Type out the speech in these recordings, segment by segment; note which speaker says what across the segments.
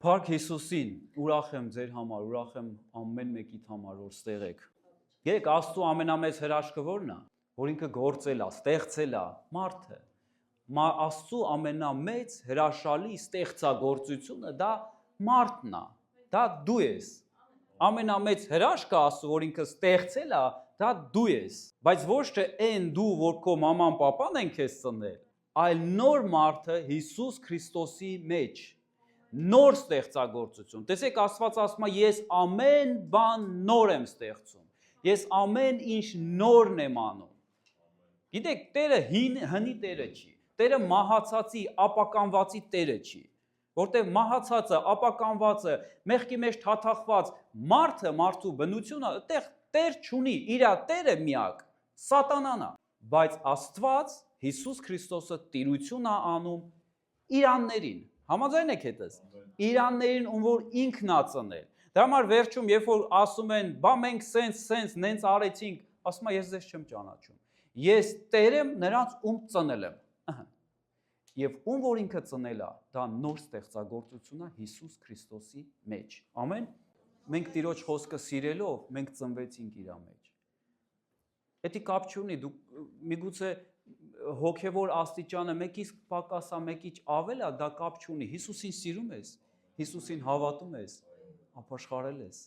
Speaker 1: Փառք Հիսուսին, ուրախ եմ ձեր համար, ուրախ եմ ամեն մեկիդ համար, որ ստեղ եք։ Երեք Աստծո ամենամեծ հրաշքը ո՞րն է, որ ինքը գործել է, ստեղծել է մարդը։ Աստծո ամենամեծ հրաշալի ստեղծագործությունը դա մարդն է, դա դու ես։ Ամենամեծ հրաշքը Աստծո, որ ինքը ստեղծել է, դա դու ես։ Բայց ոչ թե այն դու, որ քո մաման պապան են քեզ ծնել, այլ նոր մարդը Հիսուս Քրիստոսի մեջ։ Նոր ստեղծագործություն։ Տեսեք, Աստված ասում է, ես ամեն բան նոր եմ ստեղծում։ Ես ամեն ինչ նորն եմ անում։ Գիտեք, Տերը հնի Տերը չի։ Տերը մահացածի, ապականվածի Տերը չի։ Որտեղ մահացածը, ապականվածը, մեղքի մեջ թաթախված մարդը, մարդու բնությունը, այդտեղ Տեր չունի, իր Տերը միակ, Սատանան է։ Բայց Աստված, Հիսուս Քրիստոսը տիրություն է անում իրաններին։ Համաձայն եք հետս։ Իրաններին, ում որ ինքն է ծնել։ Դրա համար վերջում, երբ որ ասում են, բա մենք սենց նենց արեցինք, ասում է, ես ձեզ չեմ ճանաչում։ Ես Տեր եմ նրանց, ում ծնել եմ։ Եվ ում որ ինքը ծնել է, դա նոր ստեղծագործություն է Հիսուս Քրիստոսի մեջ։ Ամեն։ Մենք Տիրոջ խոսքը սիրելով, մենք ծնվեցինք իր մեջ։ Դա կապ չունի, դու միգուցե հոգևոր աստիճանը մեկից պակաս է, մեկից ավել է, դա կապ չունի։ Հիսուսին սիրում ես, Հիսուսին հավատում ես, ապաշխարել ես,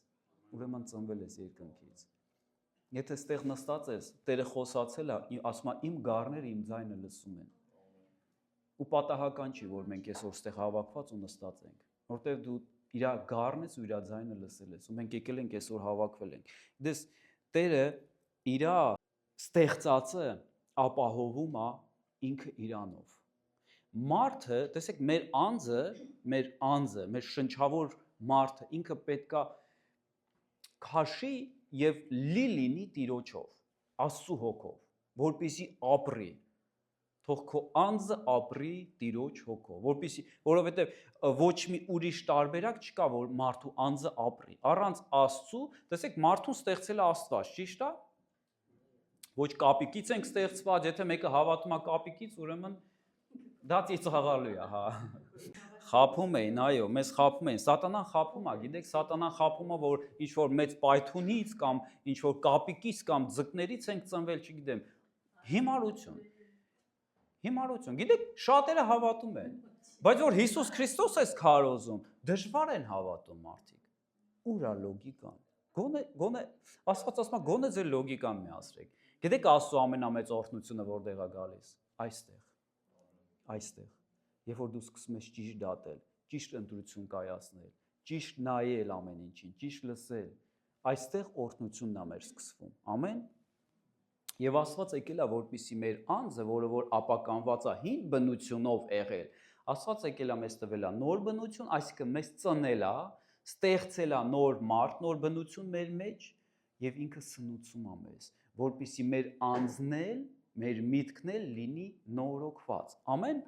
Speaker 1: ուրեմն ծնվել ես երկնքից։ Եթե ստեղ նստած ես, Տերը խոսացել է, ասում է, իմ գառները իմ ձայնը լսում են։ Ու պատահական չի, որ մենք այսօր ստեղ հավաքված ու նստած ենք, որտեղ դու իր գառն ես ու իր ձայնը լսել ես, ու մենք եկել ենք այսօր հավաքվել ենք։ Դες Տերը իր ստեղծածը ապահովում է ինքը իրանով։ Մարդը, տեսեք, մեր անձը, մեր շնչավոր մարդը ինքը պետքա քաշի եւ լի լինի Տիրոջով, Աստծո հոգով, որպեսզի ապրի։ Թող քո անձը ապրի Տիրոջ հոգով, որովհետև ոչ մի ուրիշ տարբերակ չկա, որ մարդու անձը ապրի։ Առանց Աստծո, տեսեք, մարդուն ստեղծել է Աստված, ճիշտ է։ Ոչ կապիկից ենք ստեղծված, եթե մեկը հավատում է կապիկից, ուրեմն դա ծիծաղալու է, հա։ Խաբում էին, այո, մեզ խաբում էին։ Սատանան խաբում է, գիտեք, Սատանան խաբում է, որ ինչ որ մեծ պայթունից կամ ինչ որ կապիկից կամ ձկներից ենք ծնվել, չգիտեմ, հիմարություն։ Գիտեք, շատերը հավատում են, բայց որ Հիսուս Քրիստոս է քարոզում, դժվար են հավատում մարդիկ։ Ուր է լոգիկան։ Գոնե Աստված ասում է, գոնե ձեր լոգիկան միացրեք։ Գիտեք, Աստծո ամենամեծ օրհնությունը որտեղ է գալիս։ Այստեղ։ Երբ որ դու սկսում ես ճիշտ դատել, ճիշտ ընտրություն կայացնել, ճիշտ նայել ամեն ինչին, ճիշտ լսել, այստեղ օրհնությունն է մեր սկսվում։ Ամեն։ Եվ Աստված եկել է, որպեսզի մեր անձը, որը որ ապականված է հին բնությունով եղել, Աստված եկել է մեզ տվել է նոր բնություն, այսինքն մեզ ծնել է, ստեղծել է նոր մարդ, նոր բնություն մեր մեջ եւ ինքը սնուցում է մեզ, որպեսզի մեր անձն էլ, մեր միտքն էլ լինի նորոգված։ Ամեն։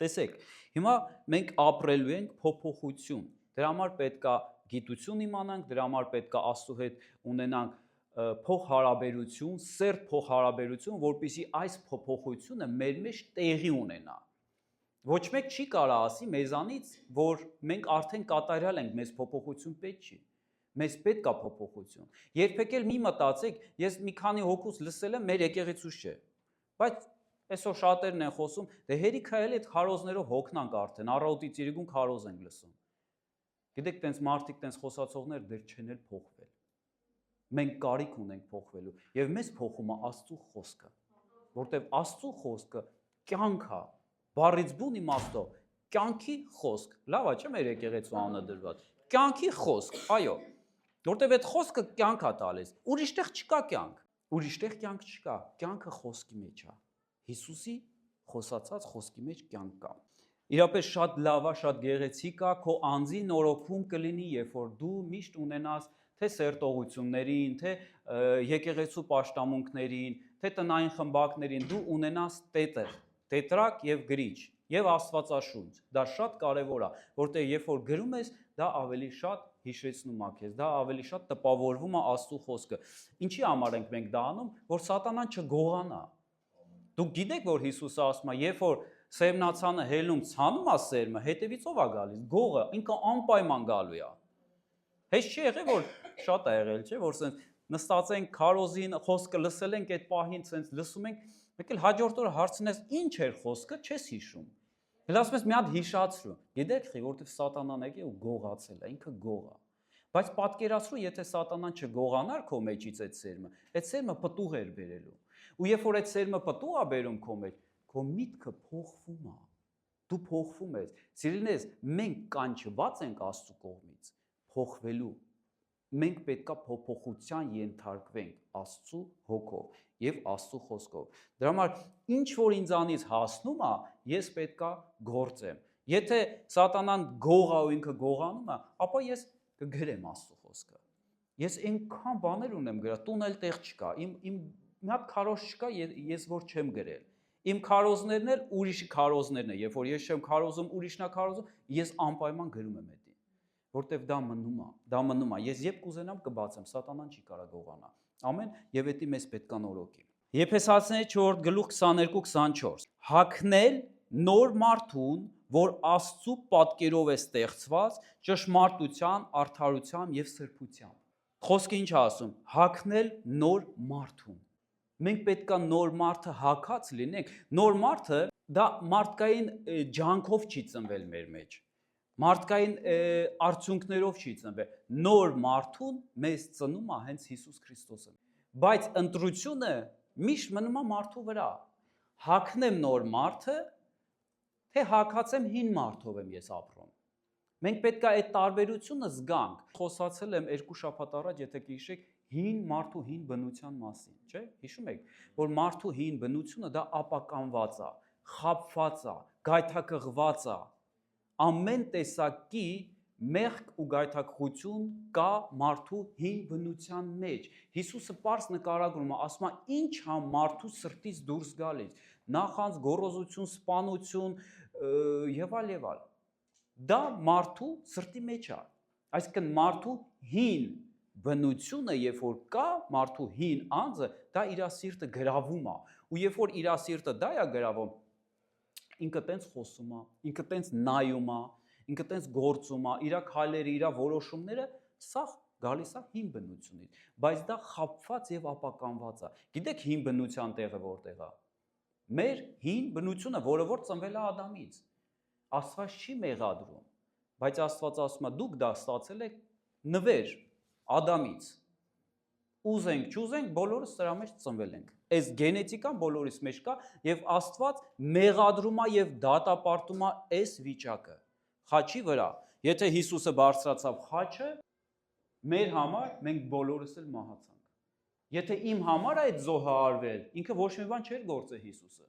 Speaker 1: Տեսեք, հիմա մենք ապրելու ենք փոփոխություն։ Դրա համար պետք է գիտություն իմանանք, դրա համար պետք է Աստծո հետ ունենանք փոխհարաբերություն, սերտ փոխհարաբերություն, որպեսզի այս փոփոխությունը մեր մեջ տեղի ունենա։ Ոչ մեկ չի կարող ասի մեզանից, որ մենք արդեն կատարյալ ենք, մեզ փոփոխություն պետք չի։ Մեզ պետք է փոփոխություն։ Երբեք էլ մի մտածեք, ես մի քանի հոգուց լսել եմ, մեր եկեղեցուց չէ։ Բայց այսօր շատերն են խոսում, դե հերիք է էլի այդ քարոզներով հոգնանք արդեն, առավոտից իրիկուն քարոզ ենք լսում։ Գիտեք, տենց մարդիկ, տենց խոսացողներ դեռ չեն էլ փոխվել։ Մենք կարիք ունենք փոխվելու, եւ մեզ փոխում է Աստծո խոսքը, որտեւ Աստծո խոսքը կյանք է, բառից բուն իմաստով, կյանքի խոսք, լավ է, չէ՞ մեր եկեղեցու անունը դրված, կյանքի խոսք, այո, որտեւ այդ խոսքը կյանք է տալիս, ուրիշտեղ չկա կյանք, ուրիշտեղ կյանք չկա, կյանքը խոսքի մեջ է, Հիսուսի խոսացած խոսքի մեջ կյանք կա։ Իրապես շատ լավ է, շատ գեղեցիկ է, քո անձի նորոգում կլինի, երբ որ դու միշտ ունենաս թե սերտողություններին, թե եկեղեցու պաշտամունքներին, թե տնային խմբակներին, դու ունենաս տետր, տետրակ եւ գրիչ, եւ Աստվածաշունչ։ Դա շատ կարեւոր է, որտեղ երբ որ գրում ես, դա ավելի շատ հիշեցնում է քեզ, դա ավելի շատ տպավորվում է Աստծո խոսքը։ Ինչի համար ենք մենք դա անում, որ Սատանան չգողանա։ Դուք գիտեք, որ Հիսուսը ասում է, երբ որ սերմնացանը հելնում ցանում է սերմը, հետևից ով է գալիս, գողը, ինքը անպայման գալու է։ Հեչ չի եղել, որ շատ է եղել, չէ, որ սենց նստած ենք քարոզին, խոսքը լսել ենք այդ պահին, սենց լսում ենք, մեկ էլ հաջորդ օրը հարցնես ինչ էր խոսքը, չես հիշում։ Հենց ասում ես մի հատ հիշացրու։ Գիտեք խի, որովհետև սատանան եկել ու գողացել է, ինքը գող է։ Բայց պատկերացրու, եթե սատանան չգողանար քո մեջից այդ սերմը պտուղ էր բերելու։ Ու երբ որ այդ սերմը պտուղ է բերում քո մեջ, քո միտքը փոխվում է։ Դու փոխվում ես։ Սիրելիներս, մենք կանչված ենք Աստծո կողմից փոխվելու։ Մենք պետքա փոփոխության ենթարկվենք Աստծո հոգով եւ Աստծո խոսքով։ Դրա համար ինչ որ ինձանից հասնում է, ես պետքա գործեմ։ Եթե սատանան գող է ու ինքը գողանում է, ապա ես կգրեմ Աստծո խոսքը։ Ես այնքան բաներ ունեմ գրած, տուն էլ տեղ չկա։ Իմ մի հատ քարոզ չկա, ես որ չեմ գրել։ Իմ քարոզներն էլ ուրիշի քարոզներն են, երբ որ ես չեմ քարոզում, ուրիշն է քարոզում, ես անպայման գրում եմ դա, որտեվ դա մնում է։ Ես երբ կուզենամ կբացեմ, սատանան չի կարող գողանա։ Ամեն, եւ դա մեզ պետք է նորոգի։ Եփեսացիների 4:22-24 Հագնել նոր մարդուն, որ Աստծո պատկերով է ստեղծված, ճշմարտության, արդարության եւ սրբությամբ։ Խոսքը ինչ է ասում։ Հագնել նոր մարդուն։ Մենք պետք է նոր մարդը հագած լինենք։ Նոր մարդը դա մարդկային ջանքով չի ծնվել մեր մեջ։ Մարդկային արդյունքներով չի ծնվել։ Նոր մարդուն մեզ ծնում է հենց Հիսուս Քրիստոսը։ Բայց ընտրությունը միշտ մնում է մարդու վրա։ Հագնեմ նոր մարդը, թե հագած եմ հին մարդով եմ ես ապրում։ Մենք պետք է այդ տարբերությունը զգանք։ Խոսացել եմ 2 շաբաթ առաջ, եթե կհիշեք, հին մարդու հին բնության մասին, չէ՞։ Հիշում եք, որ մարդու հին բնությունը դա ապականված է, խաբված է, գայթակղված է։ Ամեն տեսակի մեղք ու գայթակղություն կա մարդու հին բնության մեջ։ Հիսուսը պարզ նկարագրում է, ասում է, ինչ է մարդու սրտից դուրս գալիս։ Նախանց գոռոզություն, սպանություն եւ այլ։ Դա մարդու սրտի մեջ է։ Այսինքն մարդու հին բնությունը, երբ որ կա մարդու հին անձը, դա իր սիրտը գրավում է։ Ու երբ որ իր սիրտը դա է գրավում, ինքը տենց խոսում է, ինքը տենց նայում է, ինքը տենց գործում է, իր քայլերը, իր որոշումները, սա գալիս է հին բնությունից, բայց դա խաբված եւ ապականված է։ Գիտեք հին բնության տեղը որտեղ է։ Մեր հին բնությունը, որը որ ծնվել է Ադամից։ Աստված չի մեղադրում, բայց Աստված ասում է դուք դա ստացել եք նվեր Ադամից։ Ուզենք, չուզենք, բոլորս սրա մեջ ծնվել ենք։ Այս գենետիկան բոլորիս մեջ կա եւ Աստված մեղադրում է եւ դատապարտում է այս վիճակը խաչի վրա։ Եթե Հիսուսը բարձրացավ խաչը, մեր համար մենք բոլորս էլ մահացանք։ Եթե իմ համար է այդ զոհը արվել, ինքը ոչ մի բան չէր գործել Հիսուսը։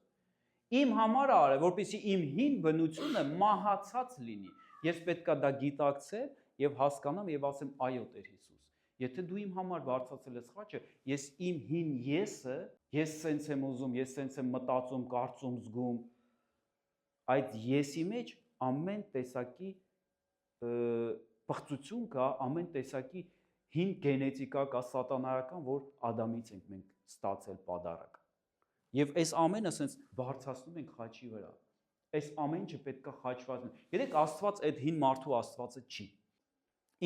Speaker 1: Իմ համար է արել, որպեսզի իմ հին բնությունը մահացած լինի։ Ես պետքա դա գիտակցել եւ հասկանամ եւ ասեմ այո Տեր Հիսուս։ Եթե դու իմ համար բարձրացել ես խաչը, ես իմ հին եսը, ես սենց եմ ուզում, ես սենց եմ մտածում, կարծում, զգում, այդ եսի մեջ ամեն տեսակի պղծություն կա, ամեն տեսակի հին գենետիկա կա սատանայական, որ Ադամից ենք մենք ստացել պադարակ։ Եվ այս ամենը սենց բարձրացնում ենք խաչի վրա։ Այս ամեն ինչը պետք է խաչված լինի։ Գիտեք, Աստված այդ հին մարդու Աստվածը չի։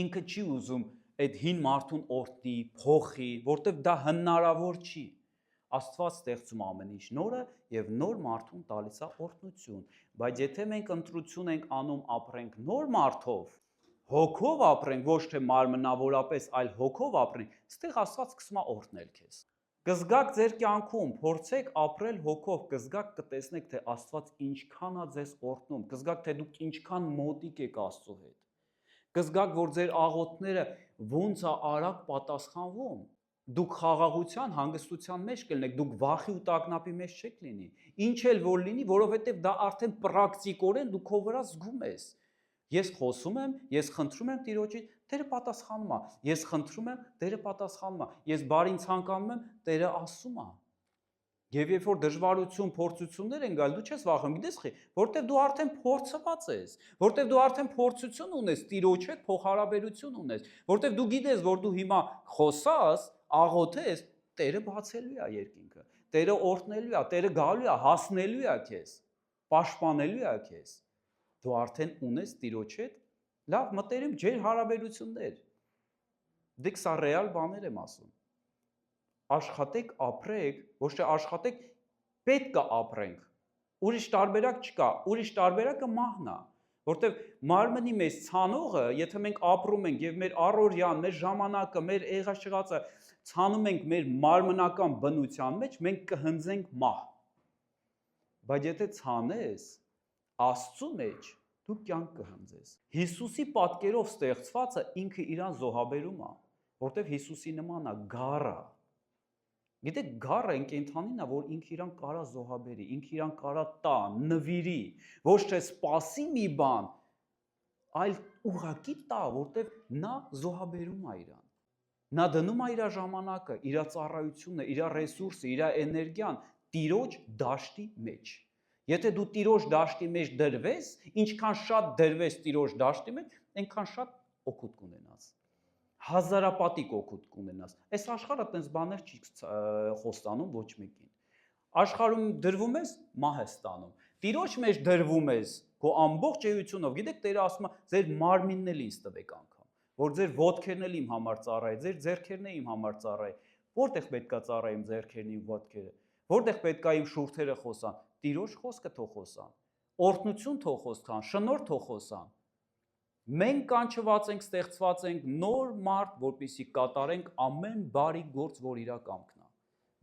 Speaker 1: Ինքը չի ուզում այդ հին մարդուն օրհնի, փոխի, որտեղ դա հնարավոր չի։ Աստված ստեղծում ամեն ինչ նորը եւ նոր մարդուն տալիս է օրհնություն։ Բայց եթե մենք ընտրություն ենք անում ապրենք նոր մարդով, հոգով ապրենք, ոչ թե մարմնավորապես, այլ հոգով ապրենք, այստեղ Աստված սկսում է օրհնել քեզ։ Կզգաք ձեր կյանքում, փորձեք ապրել հոգով, կզգաք կտեսնեք, թե Աստված ինչքան է ձեզ օրհնում, կզգաք, թե դուք ինչքան մոտիկ եք Աստծո հետ։ Կզգաք, որ ձեր աղոթքները ոնց է արագ պատասխանվում։ Դուք խաղաղության, հանգստության մեջ կլինեք, դուք վախի ու տագնապի մեջ չեք լինի։ Ինչ էլ որ լինի, որովհետև դա արդեն պրակտիկորեն դու քո վրա զգում ես։ Ես խոսում եմ, ես խնդրում եմ Տիրոջից, Տերը պատասխանում է։ Ես խնդրում եմ, Տերը պատասխանում է։ Ես բարին ցանկանում եմ, Տերը ասում է։ Եվ երբ որ դժվարություն, փորձություններ են գալ, դու չես վախենում, գիտես խի, որտեվ դու արդեն փորձված ես, որտեվ դու արդեն փորձություն ունես, Տիրոջ հետ փոխհարաբերություն ունես, որտեվ դու գիտես, որ դու հիմա խոսաս, աղոթես, Տերը բացելու է երկինքը, Տերը օրհնելու է, Տերը գալու է, հասնելու է քեզ։ պաշտպանելու է քեզ, դու արդեն ունես Տիրոջ հետ լավ մտերիմ ջեր հարաբերություններ։ Դեք սա ռեալ բաներ եմ ասում։ Աշխատեք, ապրեք, ոչ թե աշխատեք, պետք է ապրենք։ Ուրիշ տարբերակ չկա, ուրիշ տարբերակը մահն է, որտեվ մարմնի մեզ ցանողը, եթե մենք ապրում ենք եւ մեր առօրյան, մեր ժամանակը, մեր եղած-չեղածը ցանում ենք մեր մարմնական բնության մեջ, մենք կհնձենք մահ։ Բայց եթե ցանես Աստծու մեջ, դու կյանք կհնձես։ Հիսուսի պատկերով ստեղծվածը ինքը իրան զոհաբերում է, որտեվ Հիսուսի նման է գառը։ Գիտեք, գառը այն կենդանին է, որ ինքը իրան կարա զոհաբերի, ինքը իրան կարա տա, նվիրի, ոչ թե սպասի մի բան, այլ ուղղակի տա, որտեվ նա զոհաբերում է իրան։ Նա դնում է իր ժամանակը, իր ծառայությունը, իր ռեսուրսը, իր էներգիան Տիրոջ դաշտի մեջ։ Եթե դու Տիրոջ դաշտի մեջ դրվես, ինչքան շատ դրվես Տիրոջ դաշտի մեջ, այնքան շատ օգուտ կունենաս։ Հազարապատիկ օգուտ կունենաս։ Այս աշխարհը տենց բաներ չի խոստանում ոչ մեկին։ Աշխարհում դրվում ես, մահ ես ստանում։ Տիրոջ մեջ դրվում ես, քո ամբողջ էությունով, գիտեք, Տերը ասում է, ձեր մարմինն էլ ինձ տվեք անգամ, որ ձեր ոտքերն էլ իմ համար ծառայի, ձեր ձեռքերն էլ իմ համար ծառայի։ Որտեղ պետքա ծառայեմ ձեռքերն իմ ոտքերը։ Որտեղ պետքա իմ շուրթերը խոսան։ Տիրոջ խոսքը թող խոսան։ Օրհնություն թող խոսան, շնորհ թող խոսան։ Մենք կանչված ենք, ստեղծված ենք նոր մարդ, որպեսզի կատարենք ամեն բարի գործ, որ իր կամքն է,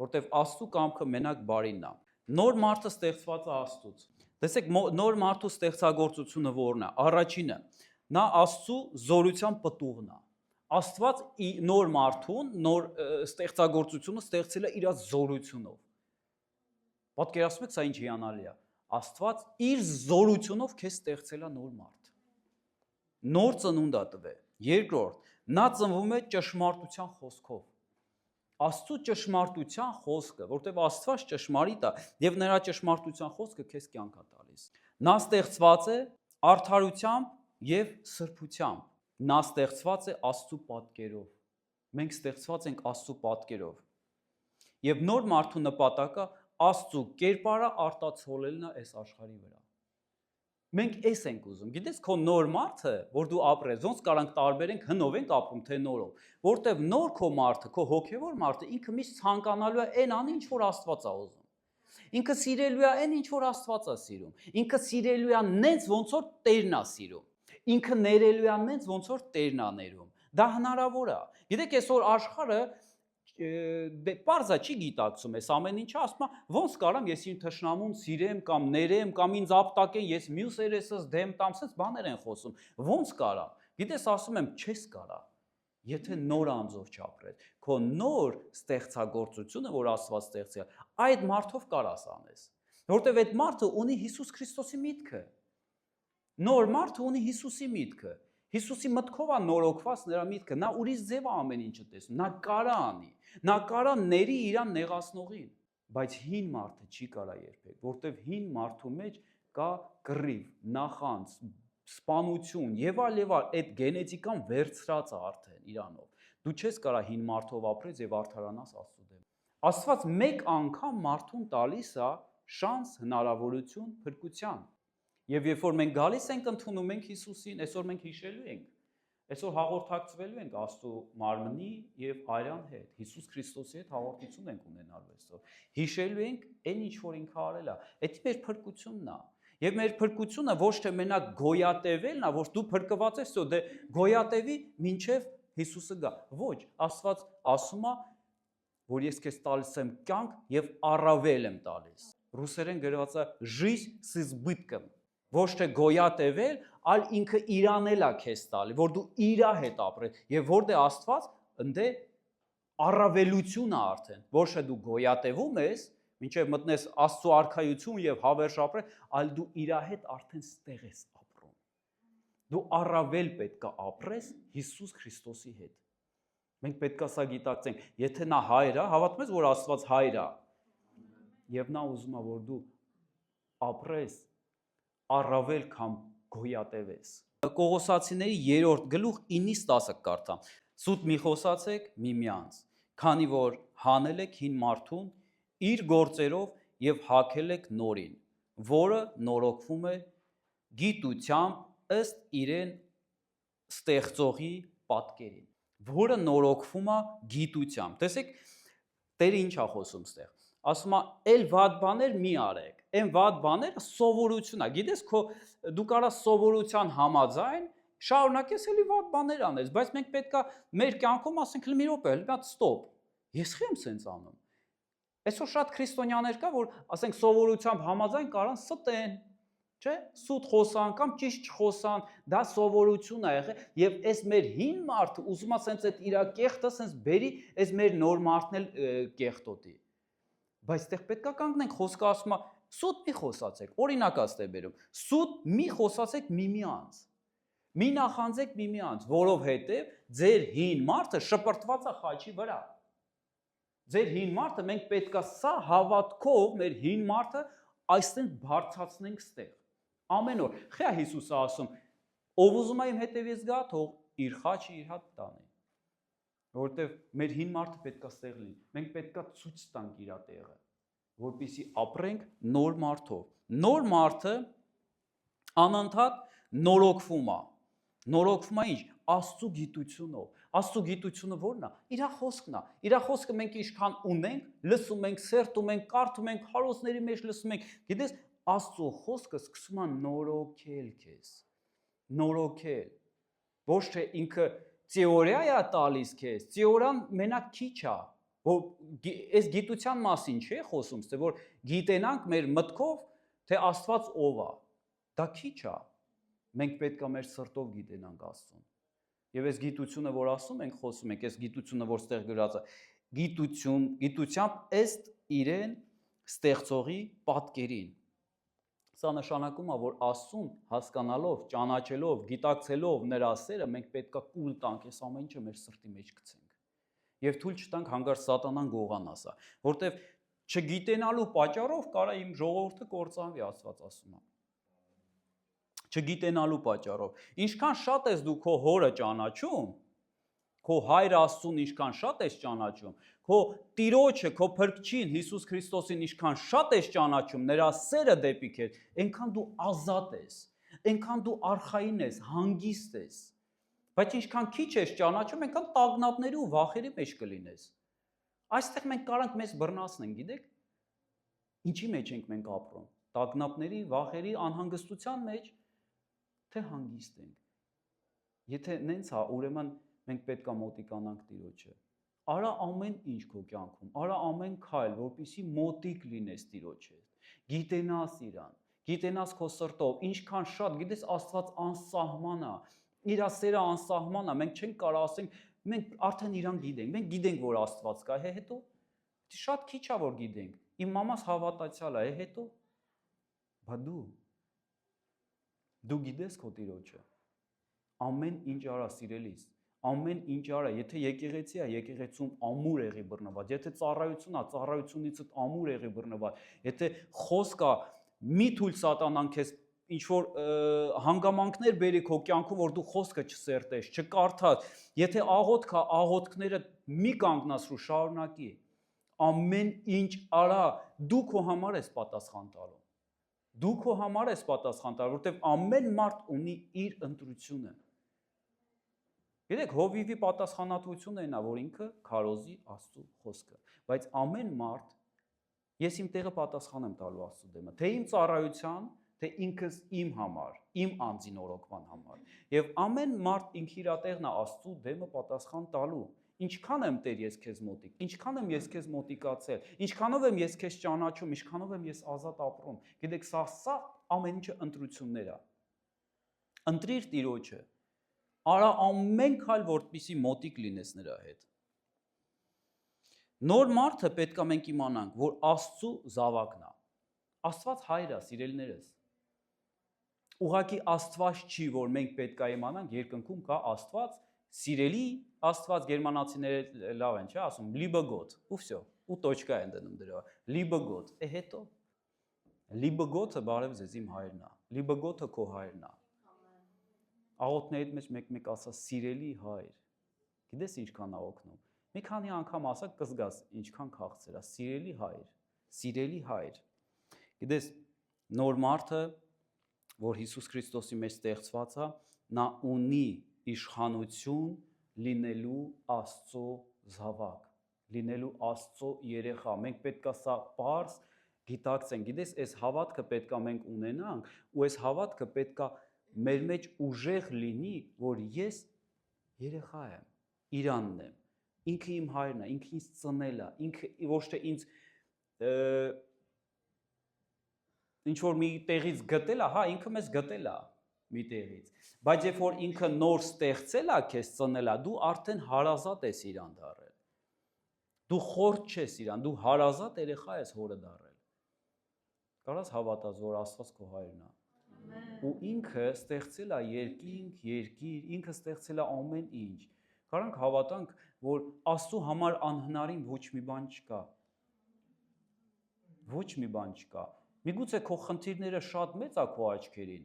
Speaker 1: որտեվ Աստծո կամքը մենակ բարին է։ Նոր մարդը ստեղծված է Աստծուց։ Տեսեք, նոր մարդու ստեղծագործությունը որն է։ Առաջինը, նա Աստծո զորության պտուղն է։ Աստված նոր մարդուն, նոր ստեղծագործությունը ստեղծել է իր զորությունով։ Պատկերացնում եք, սա ինչ հիանալի է։ Աստված իր զորությունով քեզ ստեղծել է նոր մարդ։ Նոր ծնունդ է տվել։ Երկրորդ, նա ծնվում է ճշմարտության խոսքով։ Աստծո ճշմարտության խոսքը, որտեղ Աստված ճշմարիտ է եւ նրա ճշմարտության խոսքը քեզ կյանք է տալիս։ Նա ստեղծված է արդարությամբ եւ սրբությամբ։ Նա ստեղծված է Աստծո պատկերով։ Մենք ստեղծված ենք Աստծո պատկերով։ Եվ նոր մարդու նպատակը Աստծո կերպարը արտացոլելն է այս աշխարհի վրա։ Մենք էս ենք ուզում։ Գիտես, քո նոր մարդը, որ դու ապրես, ոնց կարանք տարբերենք, հնով ենք ապրում, թե նորով։ Որտեվ նոր քո մարդը, քո հոգևոր մարդը ինքը միշտ ցանկանալու է այն անի, ինչ որ Աստված է ուզում։ Ինքը սիրելու է այն, ինչ որ Աստված է սիրում։ Ինքը սիրելու է նենց, ոնց որ Տերն է սիրում։ Ինքը ներելու է նենց, ոնց որ Տերն է ներում։ Դա հնարավոր է։ Գիտեք, այսօր աշխարհը պարզա չի գիտակցում այս ամեն ինչը, ասում է, ոնց կարամ ես իմ թշնամուն սիրեմ կամ ներեմ կամ ինձ ապտակեն, ես մյուս երեսս դեմ տամ, սենց բաներ են խոսում։ Ոնց կարամ։ Գիտես, ասում եմ, չես կարա, եթե նոր անձով չապրես։ Քո նոր ստեղծագործությունը, որ Աստված ստեղծել, այդ մարդով կարաս անես։ Որտեվ այդ մարդը ունի Հիսուս Քրիստոսի միտքը։ Նոր մարդը ունի Հիսուսի միտքը։ Հիսուսի մտքով է նորոգված նրա միտքը, նա ուրիշ ձև է ամեն ինչը տեսնում, նա կարա անի, նա կարա ների իրան նեղացնողին, բայց հին մարդը չի կարա երբեք, որտեվ հին մարդու մեջ կա կռիվ, նախանձ, սպանություն եւ այլ, այդ գենետիկան վերցրած է արդեն իրանով։ Դու չես կարա հին մարդով ապրես եւ արդարանաս Աստծո դեմ։ Աստված մեկ անգամ մարդուն տալիս է շանս, հնարավորություն, փրկության։ Եվ երբ որ մենք գալիս ենք ընդունում ենք Հիսուսին, այսօր մենք հիշելու ենք, այսօր հաղորդակցվելու ենք Աստծո մարմնի եւ արյան հետ, Հիսուս Քրիստոսի հետ հաղորդություն ենք ունենալու այսօր։ Հիշելու ենք այն ինչ որ ինքը արել է, դա մեր փրկությունն է։ Եվ մեր փրկությունը ոչ թե մենակ գոյատևելն է, որ դու փրկված ես, դե գոյատևի մինչև Հիսուսը գա։ Ոչ, Աստված ասում է, որ ես քեզ տալիս եմ կյանք եւ առավել եմ տալիս։ Ռուսերեն գրված է «Жизнь с избытком». Ոչ թե գոյատևել, այլ ինքը իրանել է քեզ տալի, որ դու իրա հետ ապրես, եւ որտեղ Աստված ընդե առավելություն է արդեն, ոչ թե դու գոյատևում ես, մինչև մտնես Աստծո արքայություն եւ հավերժ ապրես, այլ դու իրա հետ արդեն ստեղ ես ապրում։ Դու առավել պետք է ապրես Հիսուս Քրիստոսի հետ։ Մենք պետք է սա գիտակցենք, եթե նա հայր է, հավատում ես, որ Աստված հայր է, եւ նա ուզում է, որ դու ապրես առավել քան գոյատևես։ Կողոսացիների 3-րդ գլուխ 9-ից 10 կարդամ։ Սուտ մի խոսացեք միմյանց, քանի որ հանել եք հին մարդուն իր գործերով եւ հագել եք նորին, որը նորոգվում է գիտությամբ ըստ իրեն ստեղծողի պատկերին, որը նորոգվում է գիտությամբ։ Տեսեք, Տերը ինչ է խոսում ստեղ։ Ասում է, «Էլ վատ բաներ մի արեք»։ Այն վատ բաները սովորություն է։ Գիտես, դու կարաս սովորության համաձայն շարունակես էլի վատ բաներ անես, բայց մենք պետք է մեր կյանքում ասենք մի րոպե, մի հատ ստոպ։ Ես խի եմ սենց անում։ Այսօր շատ քրիստոնյաներ կա, որ ասենք սովորությամբ համաձայն կարան ստեն, չէ՞, սուտ խոսան կամ ճիշտ չխոսան, դա սովորություն է եղել, եւ այս մեր հին մարդը ուզում է սենց այդ իր կեղտը սենց բերի, այս մեր նոր մարդն էլ կեղտոտի։ Բայց այդտեղ պետք է կանգնենք, խոսքը ասում է, սուտ մի խոսացեք, օրինակ է բերում, սուտ մի խոսացեք միմյանց։ Մի նախանձեք միմյանց, որովհետեւ ձեր հին մարդը շպրտված է խաչի վրա։ Ձեր հին մարդը մենք պետք է սա հավատքով մեր հին մարդը այստեղ բարձրացնենք ստեղ։ Ամեն օր։ Խա Հիսուսը ասում, ով ուզում է իմ հետևից գա, թող իր խաչը իր հատ տանի։ Որովհետև մեր հին մարդը պետք է ստեղ լինի։ Մենք պետք է ցույց տանք իր տեղը, որպեսզի ապրենք նոր մարդով։ Նոր մարդը անընդհատ նորոգվում է։ Նորոգվում է ինչ? Աստծո գիտությունով։ Աստծո գիտությունը ո՞րն է? Իր խոսքն է։ Իր խոսքը մենք ինչքան ունենք, լսում ենք, սերտում ենք, կարդում ենք, հարուսների մեջ լսում ենք։ Գիտես, Աստծո խոսքը սկսում է նորոգել քեզ։ Նորոգել։ Ոչ թե ինքը թեորիա է տալիս քեզ, թեորիան մենակ քիչ է, որ այս գիտության մասին չի խոսում, թե որ գիտենանք մեր մտքով, թե Աստված ով է։ Դա քիչ է։ Մենք պետք է մեր սրտով գիտենանք Աստծուն։ Եվ այս գիտությունը, որ ասում ենք, խոսում ենք, այս գիտությունը, որ ստեղ գրած է, գիտությամբ ըստ իրեն ստեղծողի պատկերին։ Սա նշանակում է, որ Աստծուն հասկանալով, ճանաչելով, գիտակցելով նրա սերը, մենք պետք է կուլ տանք այս ամեն ինչը մեր սրտի մեջ գցենք։ Եվ թույլ չտանք հանգար սատանան գողանա սա, որտեվ չգիտենալու պատճառով կարա իմ ժողովուրդը կործանվի, Աստված ասում է։ Չգիտենալու պատճառով։ Ինչքան շատ ես դու քո հորը ճանաչում, քո հայր Աստծուն ինչքան շատ ես ճանաչում, քո Տիրոջը, քո Փրկչին Հիսուս Քրիստոսին ինչքան շատ ես ճանաչում, նրա սերը դեպի քեզ, այնքան դու ազատ ես, այնքան դու արխային ես, հանգիստ ես։ Բայց ինչքան քիչ ես ճանաչում, այնքան տագնապների ու վախերի մեջ կլինես։ Այստեղ մենք կարանք մեզ բռնացնենք, գիտեք։ Ինչի մեջ ենք մենք ապրում։ Տագնապների, վախերի, անհանգստության մեջ, թե հանգիստ ենք։ Եթե նենց է, ուրեմն մենք պետք է մոտիկանանք Տիրոջը։ Արա ամեն ինչ քո կյանքում, արա ամեն քայլ, որպեսզի մոտիկ լինես Տիրոջ հետ։ Գիտենաս իրան, գիտենաս քո սրտով, ինչքան շատ, գիտես Աստված անսահման է, իր սերը անսահման է, մենք չենք կարող ասենք, մենք արդեն իրան գիտենք, մենք գիտենք, որ Աստված կա, հետո շատ քիչ է որ գիտենք։ Իմ մամաս հավատացյալ է, հետո բա դու գիտես քո Տիրոջը։ Ամեն ինչ արա սիրելիս, ամեն ինչ արա, եթե եկեղեցի է, եկեղեցում ամուր եղի բռնված, եթե ծառայություն է, ծառայությունից ամուր եղի բռնված, եթե խոսք է, մի թույլ սատանան քեզ ինչ որ հանգամանքներ բերի քո կյանքում, որ դու խոսքը չսերտես, չկարդաս, եթե աղոթք է, աղոթքները մի կանգնացրու, շարունակի։ Ամեն ինչ արա, դու քո համար ես պատասխան տալու։ Դու քո համար ես պատասխան տալու, որովհետև ամեն մարդ ունի իր ընտրությունը։ Գիտեք, Հովիվի պատասխանատվությունը այնա, որ ինքը քարոզի Աստծո խոսքը, բայց ամեն մարդ ես իմ տեղը պատասխան եմ տալու Աստծո դեմը, թե իմ ծառայության, թե ինքս իմ համար, իմ անձի նորոգման համար։ Եվ ամեն մարդ ինքը իր տեղն է Աստծո դեմը պատասխան տալու։ Ինչքան եմ Տեր ես քեզ մոտիկ, ինչքան եմ ես քեզ մոտիկացել, ինչքանով եմ ես քեզ ճանաչում, ինչքանով եմ ես ազատ ապրում։ Գիտեք, սա ամեն ինչը ընտրություններ է։ Ընտրիր Տիրոջը։ Արա ամեն քայլ, որպեսզի մոտիկ լինես նրա հետ։ Նոր մարդը պետք է մենք իմանանք, որ Աստծո զավակն է։ Աստված հայր է, սիրելիներս։ Ուղղակի Աստված չի, որ մենք պետք է իմանանք, երկնքում կա Աստված, սիրելի Աստված, գերմանացիները լավ են, չէ՞, ասում, lieber Gott, ու всё, ու տոչկա են դնում դրա, lieber Gott, հետո lieber Gott-ը բարև ձեզ իմ հայրն է, lieber Gott-ը քո հայրն է։ Աղոթքների մեջ մեկ ասա սիրելի հայր։ Գիտես ինչքան է օգնում։ Մի քանի անգամ ասա կզգաս ինչքան քաղցր է, սիրելի հայր, սիրելի հայր։ Գիտես նոր մարդը, որ Հիսուս Քրիստոսի մեջ ստեղծված է, նա ունի իշխանություն լինելու Աստծո զավակ, լինելու Աստծո երեխա։ Մենք պետքա սա պարզ գիտակցենք։ Գիտես, այս հավատքը պետքա մենք ունենանք, ու այս հավատքը պետքա մեր մեջ ուժեղ լինի, որ ես երեխա եմ, Իրանն եմ, ինքը իմ հայրն է, ինքը ինձ ծնել է, ինքը ոչ թե ինձ ինչ որ մի տեղից գտել է, հա, ինքը մեզ գտել է մի տեղից, բայց երբ որ ինքը նոր ստեղծել է, քեզ ծնել է, դու արդեն հարազատ ես իրան դառել, դու խորտ չես իրան, դու հարազատ երեխա ես հորը դառել, կարաս հավատաս, որ Աստված քո հայրն է, ու ինքը ստեղծել է երկինք, երկիր, ինքը ստեղծել է ամեն ինչ, կարանք հավատանք, որ Աստծո համար անհնարին ոչ մի բան չկա, ոչ մի բան չկա, միգուցե քո խնդիրները շատ մեծ է քո աչքերին,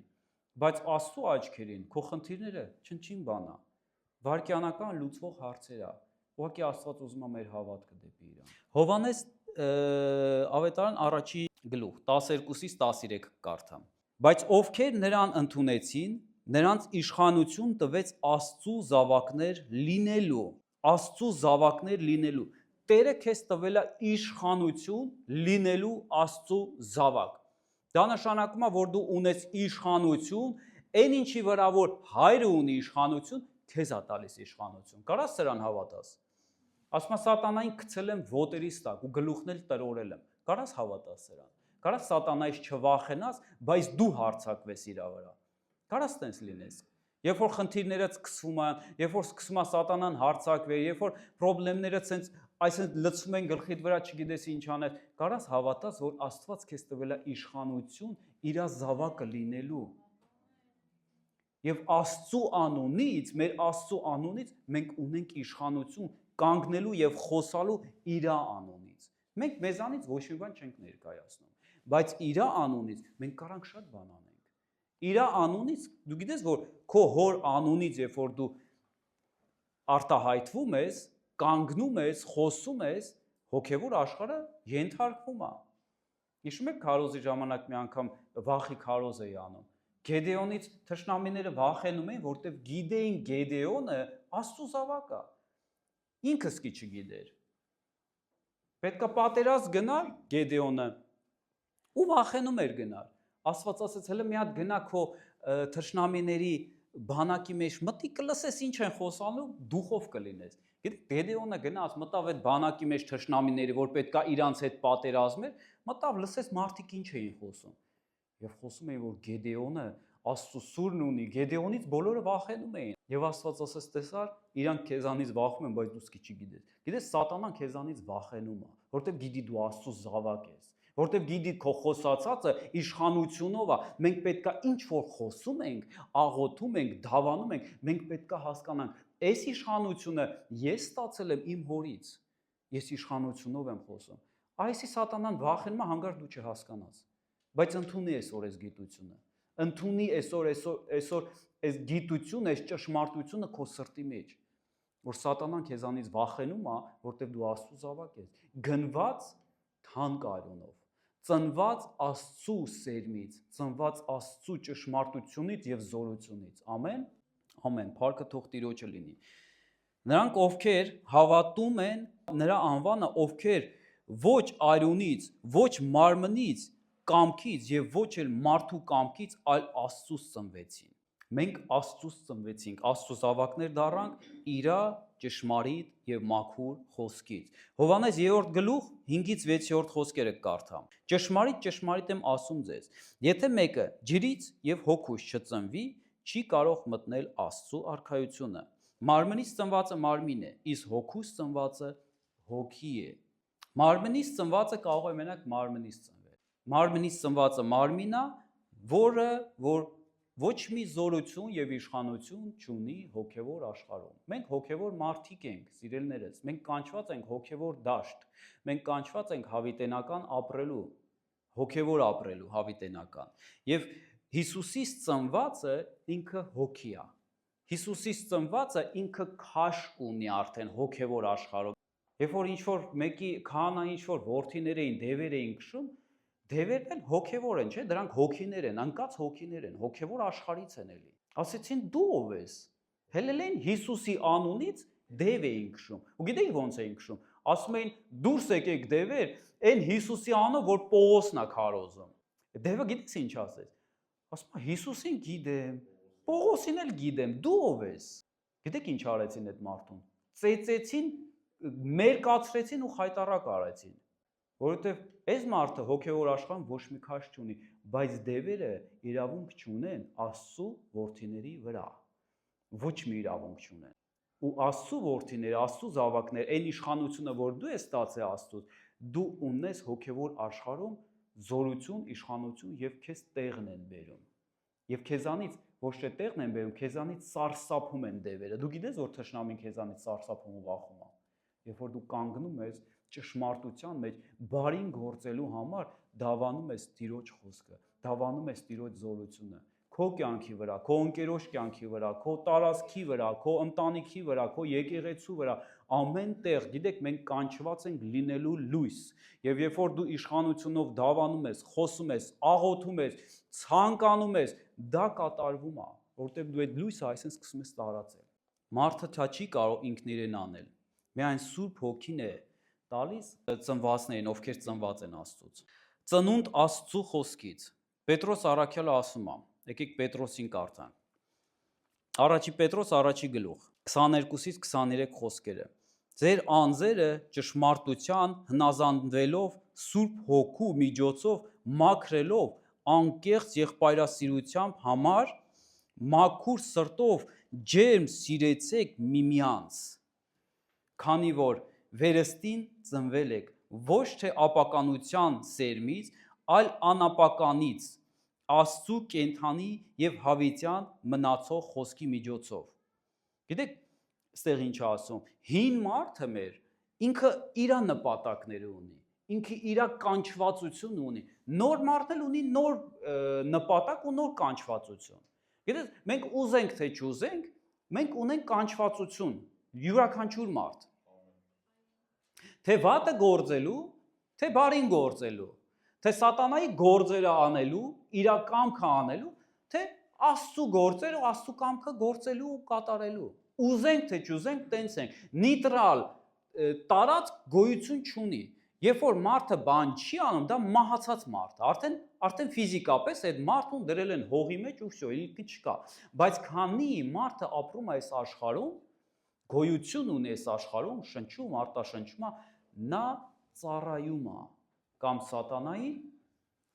Speaker 1: բայց Աստծո աչքերին քո խնդիրները չնչին բան է, վայրկյանական լուծվող հարցեր է, ուղղակի Աստված ուզում է մեր հավատքը դեպի իրան։ Հովհաննես ավետարան առաջի գլուխ 12-ից 13 կարդամ։ Բայց ովքեր նրան ընդունեցին, նրանց իշխանություն տվեց Աստծու զավակներ լինելու, Աստծու զավակներ լինելու։ Տերը քեզ տվել է իշխանություն լինելու Աստծու զավակ։ Դա նշանակում է, որ դու ունես իշխանություն, այն ինչի վրա որ հայրը ունի իշխանություն, քեզ է տալիս իշխանություն։ Կարաս սրան հավատաս։ Ասում է սատանային գցել եմ ոտերիս տակ ու գլուխն էլ տրորել եմ։ Կարաս հավատաս սրան։ Կարաս սատանայից չվախենաս, բայց դու հարձակվես իր վրա։ Կարաս տենց լինես։ Երբ որ խնդիրները սկսվում են, երբ որ սկսում է սատանան հարձակվել, երբ որ խնդիրները այսինքն լցվում են գլխիդ վրա, չգիտես ինչ անել, կարաս հավատաս, որ Աստված քեզ տվել է իշխանություն իր զավակը լինելու։ Եվ Աստծու անունից, մեր Աստծու անունից մենք ունենք իշխանություն կանգնելու եւ խոսալու իր անունից։ Մենք մեզանից ոչ մի բան չենք ներկայացնում, բայց իր անունից մենք կարանք շատ բան անենք։ Իր անունից, դու գիտես, որ քո հոր անունից, երբ որ դու արտահայտվում ես, կանգնում ես, խոսում ես, հոգևոր աշխարհը ենթարկվում է։ Հիշում եք քարոզի ժամանակ մի անգամ վախի քարոզ էի անում։ Գեդեոնից թշնամիները վախենում էին, որտեղ գիտեին Գեդեոնը Աստծո զավակ է։ Ինքը սկի չգիտեր։ Պետքա պատերազմ գնար Գեդեոնը ու վախենում էր գնալ։ Աստված ասաց, հələ մի հատ գնա քո թշնամիների բանակի մեջ մտի կլսես ինչ են խոսալու, դուխով կլինես։ Գիտեք, Գեդեոնը գնաց, մտավ այդ բանակի մեջ թշնամիների, որ պետքա իրանց հետ պատերազմեր, մտավ լսես մարդիկ ինչ էին խոսում։ Եվ խոսում էին, որ Գեդեոնը Աստծո սուրն ունի, Գեդեոնից բոլորը վախենում էին։ Եվ Աստված ասաց, տեսար, իրանք քեզանից վախում են, բայց դու սկի չգիտես։ Գիտես, սատանան քեզանից վախենում է, որտեղ գիտի դու Աստծո զավակ ես, որտեղ գիտի քո խոսածածը իշխանությունով է։ Մենք պետքա ինչ որ խոսում ենք, աղոթում ենք, դավանում ենք, մենք պետքա հասկանանք, այս իշխանությունը ես ստացել եմ իմ հորից։ Ես իշխանությունով եմ խոսում։ Այսի սատանան վախենում է, հանգարց դու չհասկանաս։ Բայց ընդունի այսօր այս գիտությունը, ընդունի այսօր այս գիտությունը, այս ճշմարտությունը քո սրտի մեջ, որ սատանան քեզանից վախենում է, որտեղ դու Աստծո զավակ ես, գնված թանկ արյունով, ծնված Աստծո սերմից, ծնված Աստծո ճշմարտությունից եւ զորությունից։ Ամեն, ամեն, փառքը թող Տիրոջը լինի։ Նրանք, ովքեր հավատում են նրա անվանը, ովքեր ոչ արյունից, ոչ մարմնից, կամքից եւ ոչ էլ մարդու կամքից, այլ Աստծուց ծնվեցին։ Մենք Աստծուց ծնվեցինք, Աստծո զավակներ դառանք իր ճշմարիտ եւ մաքուր խոսքից։ Հովհաննես 3-րդ գլուխ 5-ից 6-րդ խոսքերը կարդամ։ Ճշմարիտ, ճշմարիտ եմ ասում ձեզ, եթե մեկը ջրից եւ հոգուց չծնվի, չի կարող մտնել Աստծո արքայությունը։ Մարմնից ծնվածը մարմին է, իսկ հոգուց ծնվածը հոգի է։ Մարմնից ծնվածը կարող է մենակ մարմնից ծնվել։ Մարմնից ծնվածը մարմին է, որը որ ոչ մի զորություն եւ իշխանություն չունի հոգևոր աշխարհում։ Մենք հոգևոր մարդիկ ենք, սիրելիներս, մենք կանչված ենք հոգևոր դաշտ, մենք կանչված ենք հավիտենական ապրելու, հոգևոր ապրելու հավիտենական։ Եվ Հիսուսից ծնվածը ինքը հոգի է։ Հիսուսից ծնվածը ինքը քաշ ունի արդեն հոգևոր աշխարհում։ Երբ որ ինչ որ մեկի քահանա ինչ որ որդիներ էին, դևեր էին քշում, Դևերն էլ հոգևոր են, չէ՞, դրանք հոգիներ են, անկած հոգիներ են, հոգևոր աշխարհից են էլի։ Ասեցին դու ով ես։ Հելելեն Հիսուսի անունից դև էին քշում։ Ու գիտեք ոնց էին քշում։ Ասում էին դուրս եկեք դևեր, այն Հիսուսի անունը, որ Պողոսն է քարոզում։ Դևը գիտես ինչ ասեց։ Ասում է Հիսուսին գիտեմ, Պողոսին էլ գիտեմ, դու ով ես։ Գիտեք ինչ արեցին այդ մարդուն։ Ծեծեցին, մերկացրեցին ու խայտարակ արեցին։ Որովհետև այս մարդը հոգևոր աշխարհում ոչ մի քաշ չունի, բայց դևերը իրավունք չունեն Աստծո որդիների վրա։ Ոչ մի իրավունք չունեն։ Ու Աստծո որդիները, Աստծո զավակները, այն իշխանությունը, որ դու ես ստացել Աստծուց, դու ունես հոգևոր աշխարհում զորություն, իշխանություն եւ քեզ տեղն են բերում։ Եվ քեզանից ոչ թե տեղն են բերում, քեզանից սարսափում են դևերը։ Դու գիտես, որ թշնամին քեզանից սարսափում ու վախում է։ Երբ որ դու կանգնում ես ճշմարտության մեջ բարին գործելու համար դավանում ես Տիրոջ խոսքը, դավանում ես Տիրոջ զորությունը, քո կյանքի վրա, քո ընկերոջ կյանքի վրա, քո տարածքի վրա, քո ընտանիքի վրա, քո եկեղեցու վրա, ամեն տեղ, գիտեք, մենք կանչված ենք լինելու լույս, եւ երբ որ դու իշխանությունով դավանում ես, խոսում ես, աղոթում ես, ցանկանում ես, դա կատարվում է, որովհետեւ դու այդ լույսը այսինքն սկսում ես տարածել։ Մարդը դա չի կարող ինքն իրեն անել։ Միայն Սուրբ Հոգին է տալիս ծնվածներին, ովքեր ծնված են Աստծուց։ Ծնունդ Աստծո խոսքից։ Պետրոս առաքյալը ասում է, եկեք Պետրոսին կարդանք։ Առաջի Պետրոս առաջի գլուխ 22-ից 23 խոսքերը։ Ձեր անձերը ճշմարտության հնազանդվելով Սուրբ Հոգու միջոցով մաքրելով անկեղծ եղբայրասիրությամբ համար մաքուր սրտով ջերմ սիրեցեք միմյանց, քանի որ վերստին ծնվել եք ոչ թե ապականության սերմից, այլ անապականից, Աստծու կենթանի եւ հավիտյան մնացող խոսքի միջոցով։ Գիտեք, այստեղ ինչ ասում, հին մարդը մեր ինքը իր նպատակները ունի, ինքը իր կանչվածություն ունի, նոր մարդն ունի նոր նպատակ ու նոր կանչվածություն։ Գիտեք, մենք ուզենք թե չուզենք, մենք ունենք կանչվածություն, յուրաքանչյուր մարդ։ Թե վատը գործելու, թե բարին գործելու, թե սատանայի գործերը անելու, իր կամքը անելու, թե Աստծո գործերը, Աստծո կամքը գործելու ու կատարելու։ Ուզենք թե չուզենք, տենց ենք։ Նեյտրալ տարած գոյություն չունի։ Երբ որ մարդը բան չի անում, դա մահացած մարդ է։ Արդեն ֆիզիկապես այդ մարդուն դրել են հողի մեջ ու всё, ինքը չկա։ Բայց քանի մարդը ապրում է այս աշխարհում, գոյություն ունի այս աշխարհում, շնչում, արտաշնչում է, նա ծառայում է կամ սատանային,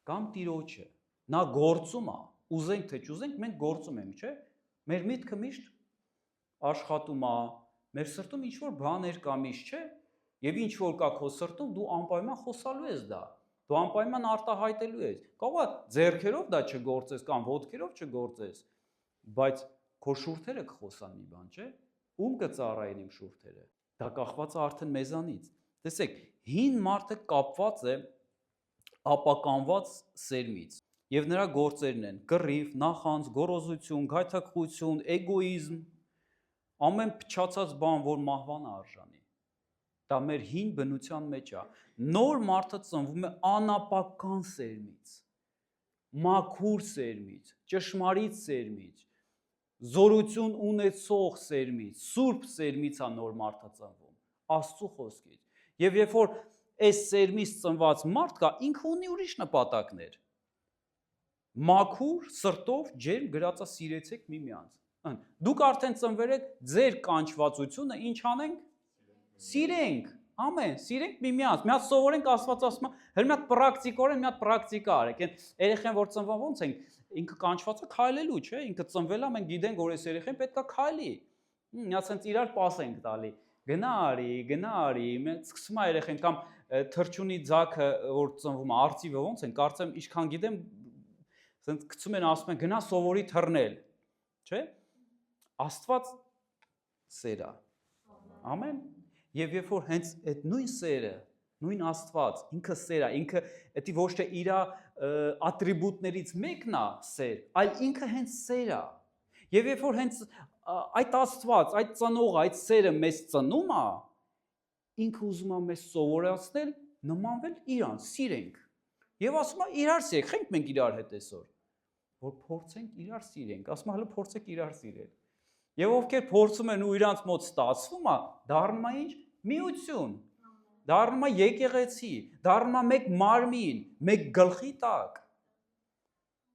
Speaker 1: կամ Տիրոջը։ Նա գործում է, ուզենք թե չուզենք, մենք գործում ենք, չէ՞։ Մեր միտքը միշտ աշխատում է, մեր սրտում ինչ որ բաներ կա միշտ, չէ՞։ Եվ ինչ որ կա քո սրտում, դու անպայման խոսալու ես դա։ Դու անպայման արտահայտելու ես։ Կարող է ձեռքերով դա չգործես կամ ոտքերով չգործես, բայց քո շուրթերը կխոսան մի բան, չէ՞։ Ում կծառայեն իմ շուրթերը։ Դա կախված է արդեն մեզանից։ Տեսեք, հին մարդը կապված է ապականված սերմից եւ նրա գործերն են կռիվ, նախանձ, գոռոզություն, գայթակղություն, էգոիզմ, ամեն փչացած բան, որ մահվան արժանի։ Դա մեր հին բնության մեջ է։ Նոր մարդը ծնվում է անապական սերմից, մաքուր սերմից, ճշմարիտ սերմից, զորություն ունեցող սերմից, սուրբ սերմից է նոր մարդը ծնվում, Աստծո խոսքից։ Եվ երբ որ այս սերմից ծնված մարդ կա, ինքը ունի ուրիշ նպատակներ։ Մաքուր սրտով ջերմ գրածա սիրեցեք միմյանց։ Դուք արդեն ծնվել եք, ձեր կանչվածությունը ինչ անենք։ Սիրենք, ամեն, սիրենք միմյանց։ Մի հատ սովորենք, Աստված ասում է, հենց մի հատ պրակտիկորեն մի հատ պրակտիկա արեք։ Այն երեխան որ ծնվում ոնց են, ինքը կանչված է քայլելու, չէ՞, ինքը ծնվել է, մենք գիտենք, որ այս երեխան պետք է քայլի։ Մի հատ sense իրար պաս ենք տալի։ Գնա արի, մենք սկսում է երեխան կամ թրջունի ձագը որ ծնվում է, արծիվը ոնց են, կարծեմ ինչքան գիտեմ, sense գցում են ասում են գնա սովորի թռնել, չէ՞։ Աստված սեր է։ Ամեն։ Եվ երբ որ հենց այդ նույն սերը, նույն Աստված, ինքը սեր է, ինքը դա ոչ թե իր ատրիբուտներից մեկն է սեր, այլ ինքը հենց սեր է։ Եվ երբ որ հենց այդ Աստված, այդ ծնողը, այդ սերը մեզ ծնում է, ինքը ուզում է մեզ սովորեցնել նմանվել իրան, սիրենք։ Եվ ասում է իրար սիրեք, խենք մենք իրար հետ այսօր, որ փորձենք իրար սիրենք, ասում է հələ փորձեք իրար սիրել։ Եվ ովքեր փորձում են ու իրանց մոտ ստացվում է, դառնում է ինչ միություն, դառնում է եկեղեցի, դառնում է մեկ մարմին, մեկ գլխի տակ։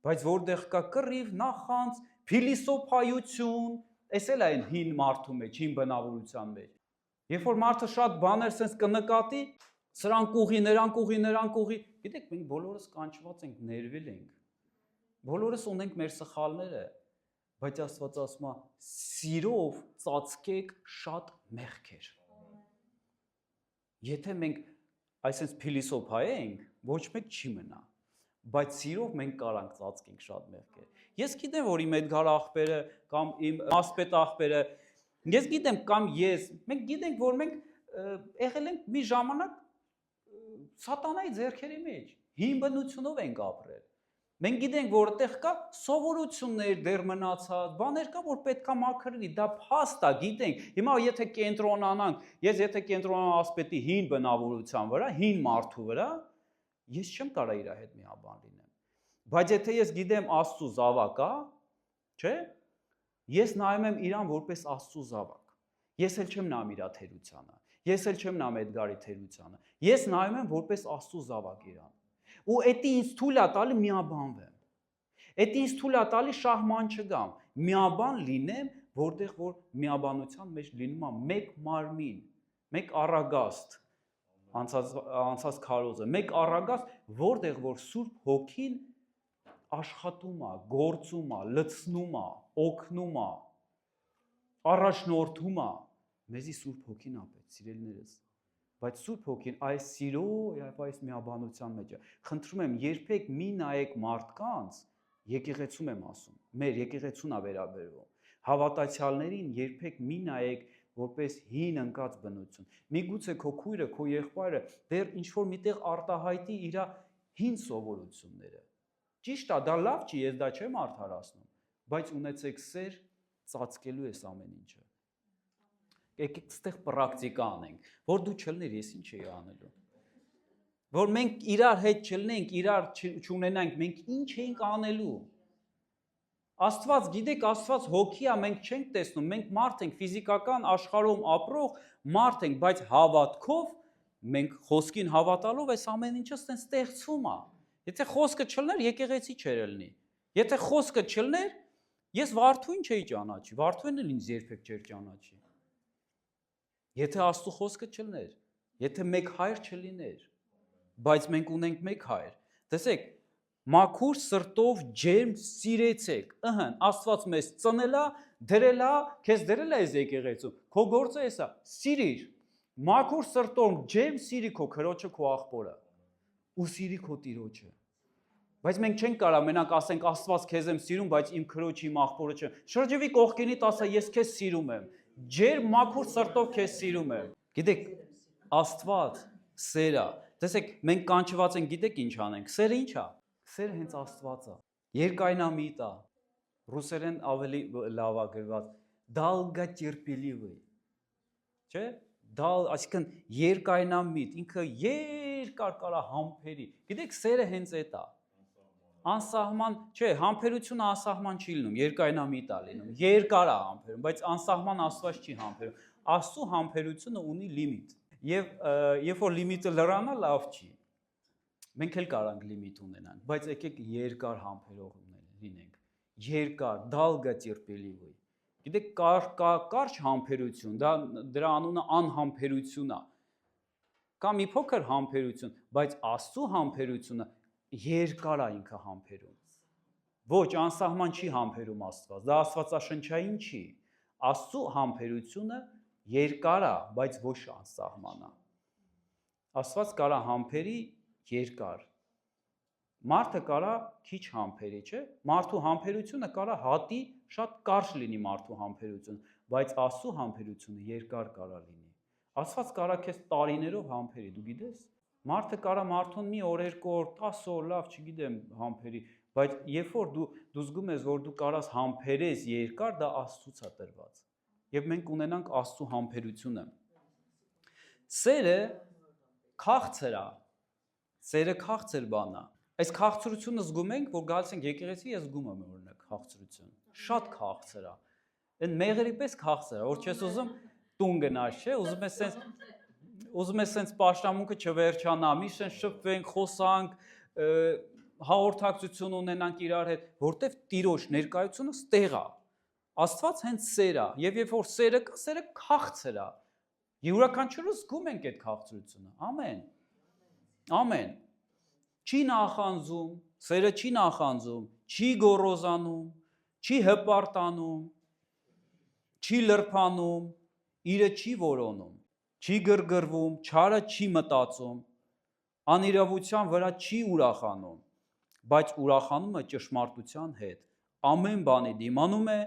Speaker 1: Բայց որտեղ կա կռիվ, նախանց, փիլիսոփայություն, էս էլ այն հին մարդու մեջ, հին բնավորության մեջ։ Երբ որ մարդը շատ բաներ sense կնկատի, սրանք ուղի, նրանք ուղի, նրանք ուղի, գիտեք, մենք բոլորս կանչված ենք, ներվել ենք։ Բոլորս ունենք մեր սխալները, բայց Աստված ասում է, սիրով ծածկեք շատ մեղքեր։ Եթե մենք այսպես փիլիսոփայենք, ոչ մեկ չի մնա, բայց սիրով մենք կարանք ծածկենք շատ մեղքեր։ Ես գիտեմ, որ իմ Էդգար ախպերը կամ իմ Ասպետ ախպերը, ես գիտեմ կամ ես, մենք գիտենք, որ մենք եղել ենք մի ժամանակ սատանայի ձեռքերի մեջ, հին բնությունով ենք ապրել։ Մենք գիտենք, որ այդտեղ կա սովորություններ դեռ մնացած, բաներ կա, որ պետքա մաքրվի, դա փաստ է, գիտենք։ Հիմա եթե կենտրոնանանք, ես եթե կենտրոնանամ Ասպետի հին բնավորության վրա, հին մարդու վրա, ես չեմ կարող իր հետ միաբան լինեմ։ Բայց եթե ես գիտեմ Աստծո զավակ է, չէ՞, ես նայում եմ իրան որպես Աստծո զավակ։ Ես էլ չեմ նայում իր թերությանը, ես էլ չեմ նայում Էդգարի թերությանը։ Ես նայում եմ որպես Աստծո զավակ իրան։ Ու էդի ինձ թույլ է տալի միաբանվեմ։ Էդի ինձ թույլ է տալի շահման չգամ, միաբան լինեմ, որտեղ որ միաբանության մեջ լինում է մեկ մարմին, մեկ առագաստ, անցած քարոզը, մեկ առագաստ, որտեղ որ Սուրբ Հոգին աշխատում է, գործում է, լցնում է, օգնում է, առաջնորդում է, մեզի Սուրբ Հոգին է պետք, սիրելիներս։ Բայց Սուրբ Հոգին այս սիրո եւ այս միաբանության մեջ է։ Խնդրում եմ, երբեք մի նայեք մարդկանց, եկեղեցում եմ ասում, մեր եկեղեցուն է վերաբերվում։ Հավատացյալներին երբեք մի նայեք որպես հին ընկած բնություն։ Միգուցե քո քույրը, քո եղբայրը դեռ ինչ որ միտեղ արտահայտի իր հին սովորությունները։ Ճիշտ է, դա լավ չի, ես դա չեմ արդարացնում, բայց ունեցեք սեր ծածկելու այս ամեն ինչը։ Եկեք ստեղ պրակտիկա անենք, որ դու չլներ, ես ինչ էի անելու։ Որ մենք իրար հետ չլնենք, իրար չունենանք, մենք ինչ էինք անելու։ Աստված, գիտեք, Աստված հոգի է, մենք չենք տեսնում, մենք մարդ ենք, ֆիզիկական աշխարհում ապրող մարդ ենք, բայց հավատքով մենք խոսքին հավատալով այս ամեն ինչը ստեղծվում է։ Եթե խոսքը չլներ, եկեղեցի չէր լինի։ Եթե խոսքը չլներ, ես Վարդուին չէի ճանաչի, Վարդուին էլ ինձ երբեք չէր ճանաչի։ Եթե Աստծո խոսքը չլներ, եթե մեկ հայր չլիներ, բայց մենք ունենք մեկ հայր։ Տեսեք, մաքուր սրտով ջերմ սիրեցեք։ Ըհն, Աստված մեզ ծնելա, դրելա, քեզ դրելա այս եկեղեցում։ Քո գործը էսա, սիրիր։ Մաքուր սրտով ջերմ սիրի քո քրոջը, քո աղբորը։ Ու սիրի քո տիրոջը։ Բայց մենք չենք կարող մենակ ասենք Աստված քեզ եմ սիրում, բայց իմ քրոջը, իմ աղբորը չէ։ Շրջվի կողքինիդ ասա, ես քեզ սիրում եմ։ Ջերմ մաքուր սրտով քեզ սիրում եմ։ Գիտեք, Աստված սեր է։ Տեսեք, մենք կանչված ենք, գիտեք ինչ անենք։ Սերը ինչ է։ Սերը հենց Աստված է։ Երկայնամիտ է։ Ռուսերեն ավելի լավ է գրված։ Долготерпеливый։ Չէ՞։ Այսինքն երկայնամիտ, ինքը երկար կարա համբերի։ Գիտեք, սերը հենց էդ է։ Անսահման, չէ, համբերությունը անսահման չի լինում, երկայնամիտ է լինում, երկար է համբերում, բայց անսահման Աստված չի համբերում։ Աստծո համբերությունը ունի լիմիտ։ Եվ երբ որ լիմիտը լրանա, լավ չի։ Մենք էլ կարանք լիմիտ ունենանք, բայց եկեք երկար համբերող լինենք։ Երկար, долготерпеливый։ Գիտեք, կարճ համբերություն, դրա անունը անհամբերություն է։ Կամ մի փոքր համբերություն, բայց Աստծո համբերությունը երկար է ինքը համբերում։ Ոչ, անսահման չի համբերում Աստված, դա աստվածաշնչային չի։ Աստծո համբերությունը երկար է, բայց ոչ անսահման է։ Աստված կարա համբերի երկար։ Մարդը կարա քիչ համբերի, չէ՞։ Մարդու համբերությունը կարա հատի շատ կարճ լինի մարդու համբերությունը, բայց Աստծո համբերությունը երկար կարա լինի։ Աստված կարա քեզ տարիներով համբերի, դու գիտես։ Մարդը կարա մարդուն մի օր, երկու օր, 10 օր, լավ, չգիտեմ, համբերի, բայց երբ որ դու զգում ես, որ դու կարաս համբերես երկար, դա Աստծուց է տրված։ Եվ մենք ունենանք Աստծո համբերությունը։ Սերը քաղցր է։ Սերը քաղցր բան է։ Այս քաղցրությունը զգում ենք, որ գալիս ենք եկեղեցի, ես զգում եմ օրինակ քաղցրություն։ Շատ քաղցր է։ Այն մեղրի պես քաղցր է, որ չես ուզում տուն գնաս, չէ՞, ուզում ես սենց պաշտամունքը չվերջանա, միշտ են շփվենք, խոսանք, հաղորդակցություն ունենանք իրար հետ, որտեվ Տիրոջ ներկայությունը ստեղ է։ Աստված հենց սեր է, եւ երբ որ սերը կա, սերը քաղցր է։ Յուրաքանչյուրը զգում ենք այդ քաղցրությունը։ Ամեն։ Ամեն։ Չի նախանձում, սերը չի նախանձում, չի գոռոզանում, չի հպարտանում, չի լրփանում, իրը չի որոնում, չի գրգռվում, չարը չի մտածում, անիրավության վրա չի ուրախանում, բայց ուրախանում է ճշմարտության հետ, ամեն բանի դիմանում է,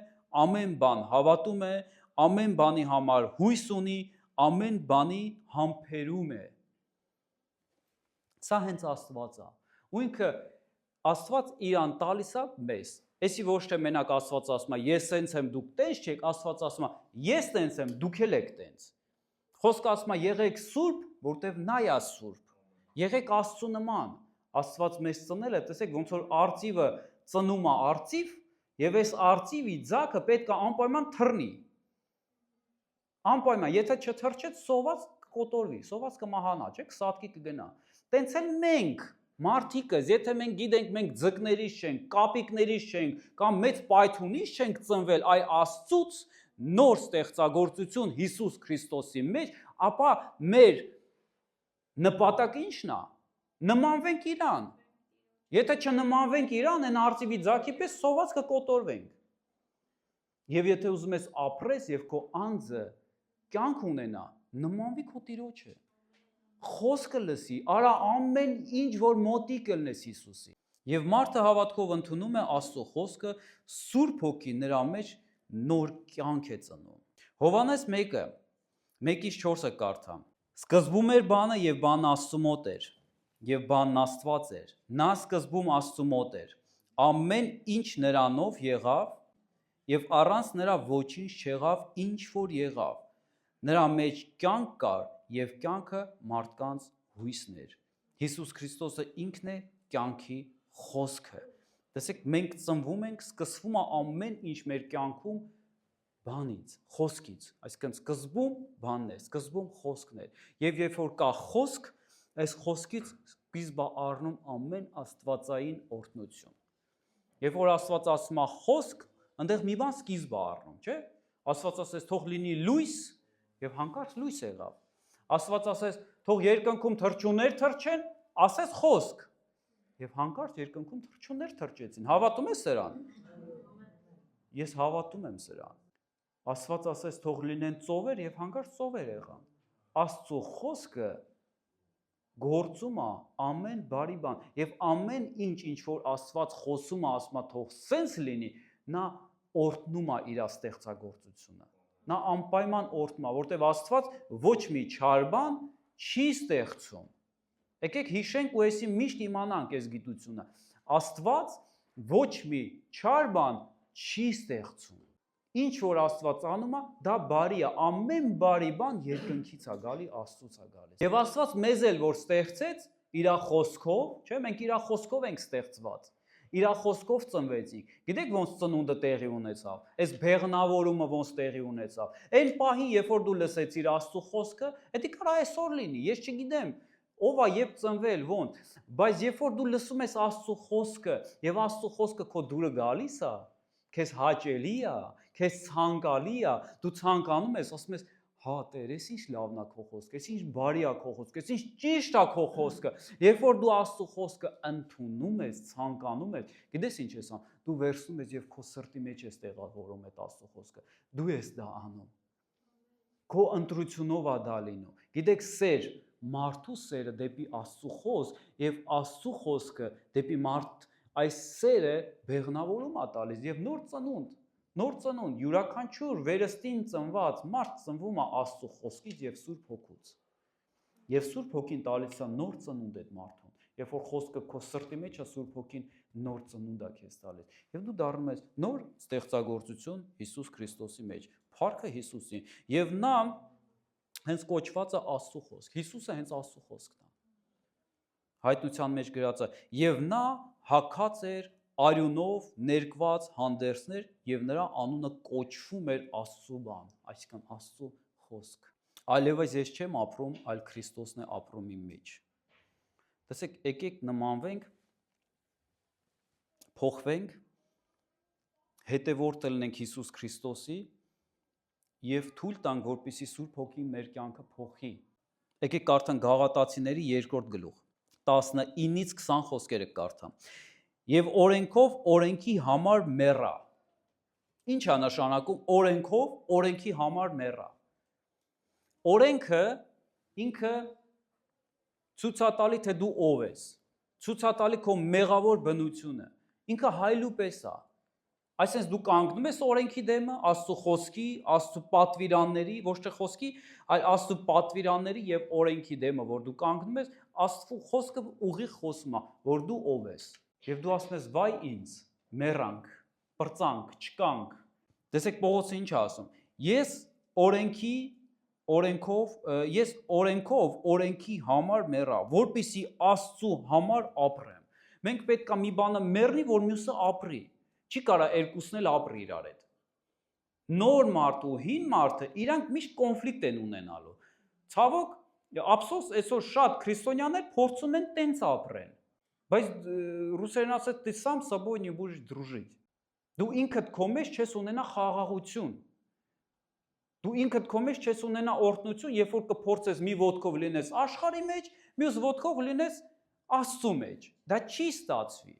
Speaker 1: ամեն բան հավատում է, ամեն բանի համար հույս ունի, ամեն բանի համբերում է։ Սա հենց Աստված է։ Ու ինքը Աստված իրան տալիս է մեզ։ Էսի ոչ թե մենակ Աստված ասում է, ես տենց եմ, դուք տենց չեք, Աստված ասում է, ես տենց եմ, դուք էլ եք տենց։ Խոսքը ասում է, եղեք սուրբ, որտեվ նա է սուրբ։ Եղեք Աստծու նման։ Աստված մեզ ծնել է, տեսեք, ոնց որ արծիվը ծնում է արծիվ, եւ այս արծիվի ձագը պետք է անպայման թռնի։ Անպայման, եթե չթռչեց, սոված կկոտորվի, սոված կմահանա, չէ՞, կսատկի կգնա։ Տենց էլ մենք մարդիկս, եթե մենք գիտենք, մենք ձկներից չենք, կապիկներից չենք, կամ մեծ պայթունից չենք ծնվել, այ Աստծուց նոր ստեղծագործություն Հիսուս Քրիստոսի մեջ, ապա մեր նպատակը ի՞նչն է։ Նմանվենք իրան։ Եթե չնմանվենք իրան, այն արծիվի ձագի պես սոված կկոտորվենք։ Եվ եթե ուզում ես ապրես եւ քո անձը կյանք ունենա, նմանվի քո Տիրոջը։ Խոսքը լսի, արա ամեն ինչ, որ մոտիկ ելնես Հիսուսի։ Եվ մարդը հավատքով ընդունում է Աստծո խոսքը, Սուրբ Հոգին նրա մեջ նոր կյանք է ծնում։ Հովհաննես 1:1-4 կարդամ։ Սկզբում էր բանը եւ բանն Աստծու մոտ էր, եւ բանն Աստված էր։ Նա սկզբում Աստծու մոտ էր։ Ամեն ինչ նրանով եղավ, եւ առանց նրա ոչինչ չեղավ, ինչ որ եղավ։ Նրա մեջ կյանք կար, եւ կյանքը մարդկանց հույսն էր։ Հիսուս Քրիստոսը ինքն է կյանքի խոսքը։ Տեսեք, մենք ծնվում ենք, սկսվում է ամեն ինչ մեր կյանքում բանից, խոսքից, այսինքն սկզբում բանն է, սկզբում խոսքն է։ Եվ երբ որ կա խոսք, այս խոսքից սկիզբ է առնում ամեն աստվածային օրհնություն։ Երբ որ Աստված ասում է խոսք, այնտեղ մի բան սկիզբ է առնում, չէ՞։ Աստված ասես թող լինի լույս, եւ հանկարծ լույս եղավ։ Աստված ասես թող երկնքում թռչուններ թռչեն, ասես խոսք։ Եվ հանկարծ երկնքում թռչուններ թռչեցին։ Հավատում ես սրան։ Ես հավատում եմ սրան։ Աստված ասես թող լինեն ծովեր եւ հանկարծ ծովեր եղան։ Աստծո խոսքը գործում է ամեն բարի բան եւ ամեն ինչ որ Աստված խոսում է, ասում է թող սենց լինի, նա օրհնում է իր ստեղծագործությունը։ Նա անպայման օրհնում է, որտեվ Աստված ոչ մի չար բան չի ստեղծում։ Եկեք հիշենք ու էսի միշտ իմանանք այս գիտությունը։ Աստված ոչ մի չար բան չի ստեղծում։ Ինչ որ Աստված անում է, դա բարի է, ամեն բարի բան երկնքից է գալի, Աստծուց է գալիս։ Եվ Աստված մեզ էլ որ ստեղծեց իր խոսքով, չէ՞, մենք իր խոսքով ենք ստեղծված։ Իր խոսքով ծնվեցինք։ Գիտեք ոնց ծնունդը տեղի ունեցավ։ Այս բեղնավորումը ոնց տեղի ունեցավ։ Այն պահին, երբ որ դու լսեցիր Աստծո խոսքը, դա կարող է այսօր լինի, ես չգիտեմ, ով է երբ ծնվել, ոնց, բայց երբ որ դու լսում ես Աստծո խոսքը, եւ Աստծո խոսքը քո դուրը գալիս է, քեզ հաճելի է, քեզ ցանկալի է, դու ցանկանում ես, ասում ես, հա Տեր, ես ինչ լավն է քո խոսքը, ես ինչ բարի է քո խոսքը, ես ինչ ճիշտ է քո խոսքը։ Երբ որ դու Աստծո խոսքը ընդունում ես, ցանկանում ես, գիտես ինչ ես անում, դու վերցնում ես եւ քո սրտի մեջ ես տեղավորում այդ Աստծո խոսքը։ Դու ես դա անում։ Քո ընտրությունով է դա լինում։ Գիտեք, սեր, մարդու սերը դեպի Աստծո խոսք եւ Աստծո խոսքը դեպի մարդ, այս սերը բեղնավորում է տալիս եւ նոր ծնունդ, յուրաքանչյուր վերստին ծնված մարդ ծնվում է Աստծո խոսքից եւ Սուրբ Հոգուց։ Եվ Սուրբ Հոգին տալիս է նոր ծնունդ այդ մարդուն։ Երբ որ խոսքը քո սրտի մեջ է, Սուրբ Հոգին նոր ծնունդ է քեզ տալիս։ Եվ դու դառնում ես նոր ստեղծագործություն Հիսուս Քրիստոսի մեջ, փառքը Հիսուսին։ Եվ նա հենց կոչված է Աստծո խոսք։ Հիսուսը հենց Աստծո խոսքն է։ հայտնության մեջ գրած է, եւ նա հագած էր արյունով ներկված հանդերձներ եւ նրա անունը կոչվում էր Աստծու բան, այսինքն Աստծու խոսք։ Այլևս ես չեմ ապրում, այլ Քրիստոսն է ապրում իմ մեջ։ Տեսեք, եկեք նմանվենք, փոխվենք, հետևորդ լինենք Հիսուս Քրիստոսի եւ թույլ տանք, որպեսզի Սուրբ Հոգին մեր կյանքը փոխի։ Եկեք կարդանք Գաղատացիների 2-րդ գլուխ 19-ից 20 խոսքերը կարդամ։ Եվ օրենքով օրենքի համար մեռա։ Ինչ է նշանակում օրենքով օրենքի համար մեռա։ Օրենքը ինքը ցուցատալի թե դու ով ես, ցուցատալի քո մեղավոր բնությունը, ինքը հայլու պես է։ Այսինքն դու կանգնում ես օրենքի դեմը, Աստծո խոսքի, Աստծո պատվիրանների, ոչ թե խոսքի, այլ Աստծո պատվիրանների եւ օրենքի դեմը, որ դու կանգնում ես, Աստծո խոսքը ուղիղ խոսում է, որ դու ով ես։ Եվ դու ասում ես՝ «Վայ ինձ, մեռանք, պրծանք, չկանք»։ Տեսեք Պողոսը ինչ է ասում։ Ես օրենքով օրենքի համար մեռա, որպեսզի Աստծո համար ապրեմ։ Մենք պետք է մի բանը մեռնի, որ մյուսը ապրի։ Չի կարա երկուսն էլ ապրի իրար հետ։ Նոր մարդ ու հին մարդը իրանք միշտ կոնֆլիկտ են ունենալու։ Ցավոք, ափսոս, այսօր շատ քրիստոնյաներ փորձում են տենց ապրեն։ Բայց ռուսերեն ասած ты сам с собой не будешь дружить։ Դու ինքդ քո մեջ չես ունենա խաղաղություն։ Դու ինքդ քո մեջ չես ունենա օրհնություն, երբ որ կփորձես մի ոտքով լինես աշխարհի մեջ, մյուս ոտքով լինես Աստծո մեջ։ Դա չի ստացվի։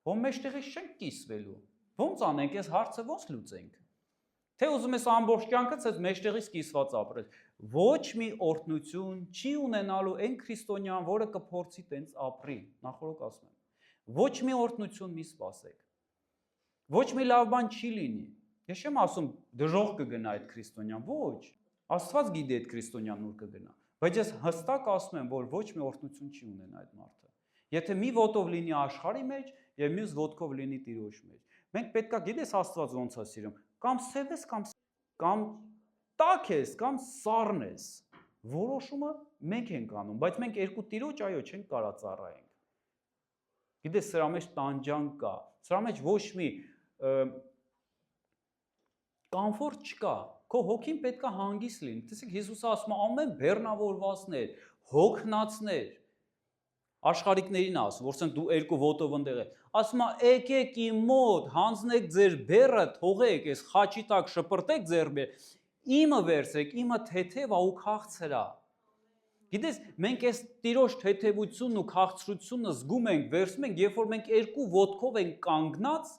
Speaker 1: Ո մեջտեղից չենք կիսվելու։ Ոնց անենք, այս հարցը ոնց լուծենք։ Թե ուզում ես ամբողջ կյանքդ այս մեջտեղից կիսված ապրես։ Ոչ մի օրհնություն չի ունենալու այն քրիստոնյան, որը կփորձի տենց ապրի։ Նախորդ ասում եմ։ Ոչ մի օրհնություն մի սպասեք։ Ոչ մի լավ բան չի լինի։ Ես չեմ ասում դժոխք կգնա այդ քրիստոնյան, ոչ։ Աստված գիտի այդ քրիստոնյան ուր կգնա։ Բայց ես հստակ ասում եմ, որ ոչ մի օրհնություն չի ունենա այդ մարդը։ Եթե մի ոտով լինի աշխարհի մեջ եւ մյուս ոտքով լինի Տիրոջ մեջ։ Մենք պետքա գիտես Աստված ոնց է սիրում, կամ սև ես, կամ տաք ես, կամ սառն ես։ Որոշումը մենք ենք անում, բայց մենք երկու Տիրոջ այո չենք կարա ծառայենք։ Գիտես սրա մեջ տանջանք կա, սրա մեջ ոչ մի կոմֆորտ չկա, քո հոգին պետք է հանգիստ լինի։ Տեսեք Հիսուսը ասում է ամեն բեռնավորվածներ, հոգնածներ, աշխարհիկներին ասում, որ դու երկու ոտով ընդեղ ես։ Ասում է եկեք իմ մոտ, հանձնեք ձեր բեռը, թողեք, այս խաչի տակ շպրտեք ձեր բեռը, իմը վերցրեք, իմը թեթև է ու քաղցր է։ Գիտես, մենք այս Տիրոջ թեթևությունն ու քաղցրությունը զգում ենք, վերցնում ենք, երբ որ մենք երկու ոտքով ենք կանգնած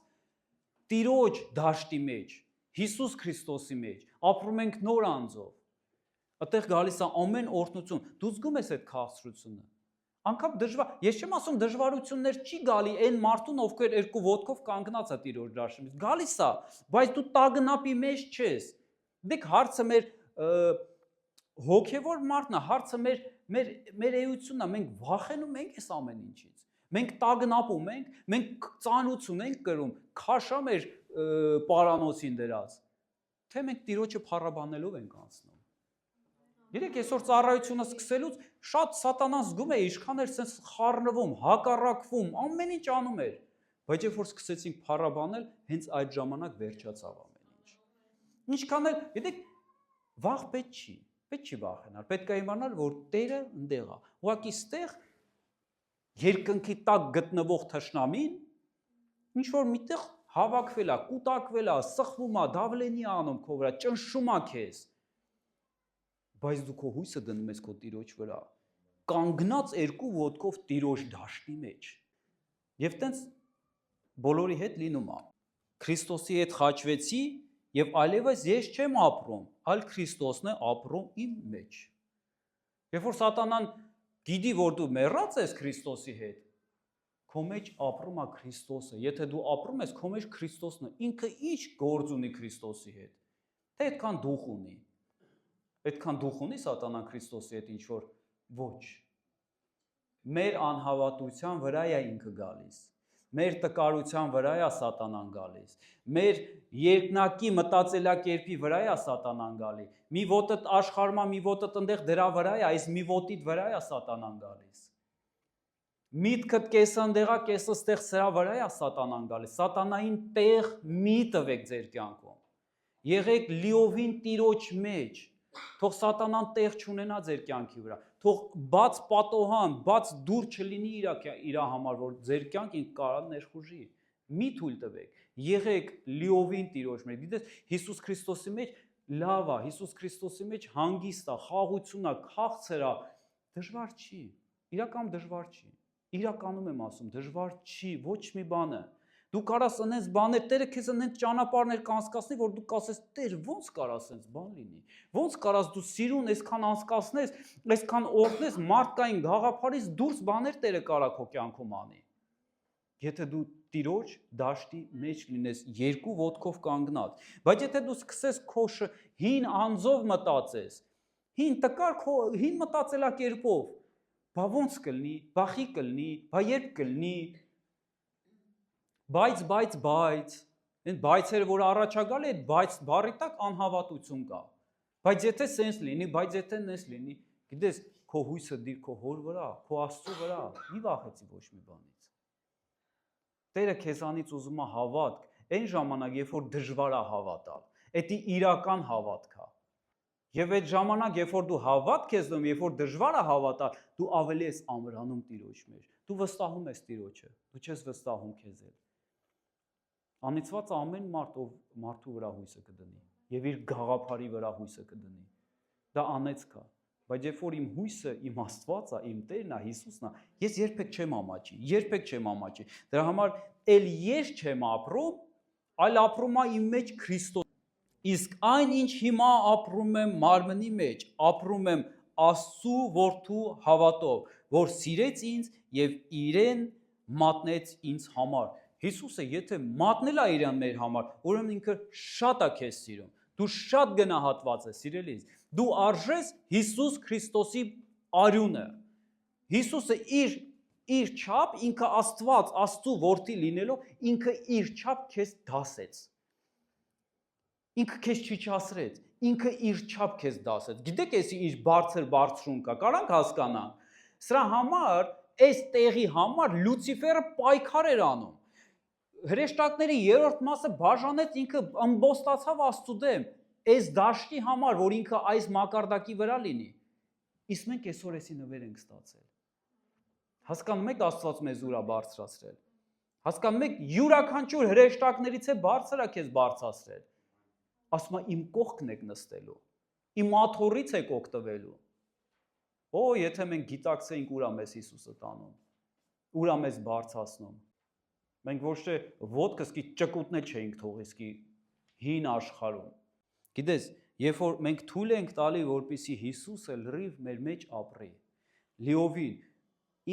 Speaker 1: Տիրոջ դաշտի մեջ, Հիսուս Քրիստոսի մեջ, ապրում ենք նոր անձով։ Այդտեղ գալիս է ամեն օրհնություն։ Դու զգում ես այդ քաղցրությունը։ Անկամ դժվար, ես չեմ ասում դժվարություններ չի գալի այն մարդուն, ովքեր երկու ոտքով կանգնած է Տիրոջ դաշտի մեջ։ Գալիս է, բայց դու տագնապի մեջ չես։ Դեք հարցը մեր հոգևոր մարդն է, հարցը մեր էությունն է, մենք վախենում ենք այս ամեն ինչից։ Մենք տագնապում ենք, մենք ծանուցում ենք կրում, քաշա մեր պարանոցին դրած, թե մենք Տիրոջը փառաբանելով ենք անցնում։ Գիտեք, այսօր ծառայությունը սկսելուց շատ սատանան զգում է իշխաներ sense խառնվում, հակառակվում, ամեն ինչ անում էր, բայց երբ որ սկսեցինք փառաբանել, հենց այդ ժամանակ վերջացավ ամեն ինչ։ Ինչքան էլ, գիտեք, վախ պետք չի վախենալ, պետք է իմանալ, որ Տերը ընդեղ է։ Ուղղակի ստեղ երկնքի տակ գտնվող թշնամին ինչ որ միտեղ հավաքվել է, կուտակվել է, սխվում է, դավլենի անում քո վրա, ճնշում է քեզ։ Բայց դու քո հույսը դնում ես քո Տիրոջ վրա, կանգնած երկու ոտքով Տիրոջ դաշտի մեջ։ Եվ տենց բոլորի հետ լինում է։ Քրիստոսի հետ խաչվեցի եւ այլևս ես չեմ ապրում, այլ Քրիստոսն է ապրում իմ մեջ։ Երբ որ սատանան գիտի, որ դու մեռած ես Քրիստոսի հետ, քո մեջ ապրում է Քրիստոսը։ Եթե դու ապրում ես, քո մեջ Քրիստոսն է, ինքը ինչ գործ ունի Քրիստոսի հետ։ Թե այդքան դուխ ունի։ Այդքան դուխ ունի սատանան Քրիստոսի հետ ինչ որ ոչ։ Մեր անհավատության վրա է ինքը գալիս։ Մեր տկարության վրա է սատանան գալիս։ Մեր երկնակի մտածելակերպի վրա է սատանան գալի։ Մի ոտդ աշխարհում, մի ոտդ այնտեղ դրա վրա է, այս մի ոտիդ վրա է սատանան գալիս։ Միտքդ կեսանդեղա, կեսը ստեղ սրա վրա է սատանան գալիս։ Սատանային տեղ մի տվեք ձեր կյանքում։ Եղեք լիովին Տիրոջ մեջ։ Թող սատանան տեղ չունենա ձեր կյանքի վրա։ Թող բաց պատոհան, բաց դուր չլինի իր համար, որ ձեր կյանքին կարա ներխուժի։ Մի թույլ տվեք։ Եղեք լիովին Տիրոջ մեջ։ Գիտես, Հիսուս Քրիստոսի մեջ լավ է, Հիսուս Քրիստոսի մեջ հանգիստ է, խաղություն է, քաղցր է, դժվար չի։ Իրականում դժվար չի։ Իրականում եմ ասում, դժվար չի, ոչ մի բանը։ Դու կարաս այնպես բաներ, Տերը քեզ այնպես ճանապարհներ կանցկացնի, որ դու կասես, Տեր, ո՞նց կարաս այնպես բան լինի։ Ո՞նց կարաս դու սիրուն այսքան անցկացնես, այսքան օրհնես, մարդկային գաղափարից դուրս բաներ Տերը կարա քո կյանքում անի։ Եթե դու Տիրոջ դաշտի մեջ լինես երկու ոտքով կանգնած, բայց եթե դու սկսես քո հին անձով մտածես, հին տկար քո հին մտածելակերպով, բա ոնց կլինի, բա խի կլինի, բա երբ կլինի, բայց, այն բայցերը, որ առաջագալ է, այդ բայց բառի տակ անհավատություն կա, բայց եթե սենց լինի, բայց եթե նես լինի, գիտես, քո հույսը դիր քո հոր վրա, քո Աստծո վրա, մի վախեցի ոչ մի բանից։ Տերը քեզանից ուզում է հավատք, այն ժամանակ, երբ որ դժվար է հավատալ, դա իրական հավատք է։ Եվ այդ ժամանակ, երբ որ դու հավատք ես դնում, երբ որ դժվար է հավատալ, դու ավելի ես ամրանում Տիրոջ մեջ։ Դու վստահում ես Տիրոջը, դու չես վստահում քեզ էլ։ Անիծված ամեն մարդ, ով մարդու վրա հույսը կդնի, եւ իր գաղափարի վրա հույսը կդնի։ Դա անեծք է, բայց երբ որ իմ հույսը իմ Աստվածն է, իմ Տերն է, Հիսուսն է, ես երբեք չեմ ամաչի, երբեք չեմ ամաչի։ Դրա համար էլ ես չեմ ապրում, այլ ապրում է իմ մեջ Քրիստոս։ Իսկ այն ինչ հիմա ապրում եմ մարմնի մեջ, ապրում եմ Աստծու որդու հավատով, որ սիրեց ինձ եւ իրեն մատնեց ինձ համար։ Հիսուսը եթե մատնել է իրան մեր համար, ուրեմն ինքը շատ է քեզ սիրում։ Դու շատ գնահատված ես, սիրելիս։ Դու արժես Հիսուս Քրիստոսի արյունը։ Հիսուսը իր չափ, ինքը Աստված, Աստծու որդի լինելով, ինքը իր չափ քեզ դասեց։ Ինքը քեզ չիջացրեց, ինքը իր չափ քեզ դասեց։ Գիտեք, էսի իր բարձրություն կա, կարանք հասկանանք։ Սրա համար, այս տեղի համար Լուցիֆերը պայքար էր անում։ Հրեշտակների երրորդ մասը բաժանեց, ինքը ըմբոստացավ Աստծու դեմ, այս դաշտի համար, որ ինքը այս մակարդակի վրա լինի։ Իսկ մենք այսօր էսի նվեր ենք ստացել։ Հասկանում եք, Աստված մեզ ուր է բարձրացրել։ Հասկանում եք, յուրաքանչյուր հրեշտակներից է բարձր է քեզ բարձրացրել։ Ասում է, իմ կողքն եք նստելու, իմ աթոռից եք օգտվելու։ Օ, եթե մենք գիտակցեինք ուր է մեզ Հիսուսը տանում, ուր է մեզ բարձրացնում։ Մենք ոչ թե ոտքս կի ճկուտներ չէինք թողիսկի հին աշխարհում։ Գիտես, երբ որ մենք թույլ ենք տալի, որպեսզի Հիսուսը լրիվ մեր մեջ ապրի, լիովին,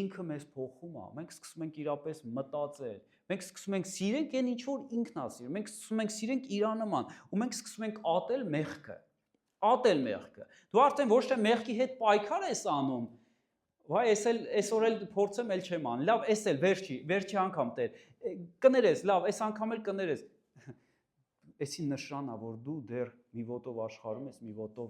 Speaker 1: ինքը մեզ փոխում է, մենք սկսում ենք իրապես մտածել, մենք սկսում ենք սիրենք այն ինչ որ ինքն է սիրում, մենք սկսում ենք սիրենք իր նման, ու մենք սկսում ենք ատել մեղքը։ Դու արդեն ոչ թե մեղքի հետ պայքար ես անում, վայ, այսօր էլ փորձեմ էլ չեմ ան, լավ, էս էլ վերջի անգամ Տեր, կներես, լավ, այս անգամ էլ կներես։ Էսի նշան է, որ դու դեռ մի ոտով աշխարհում ես, մի ոտով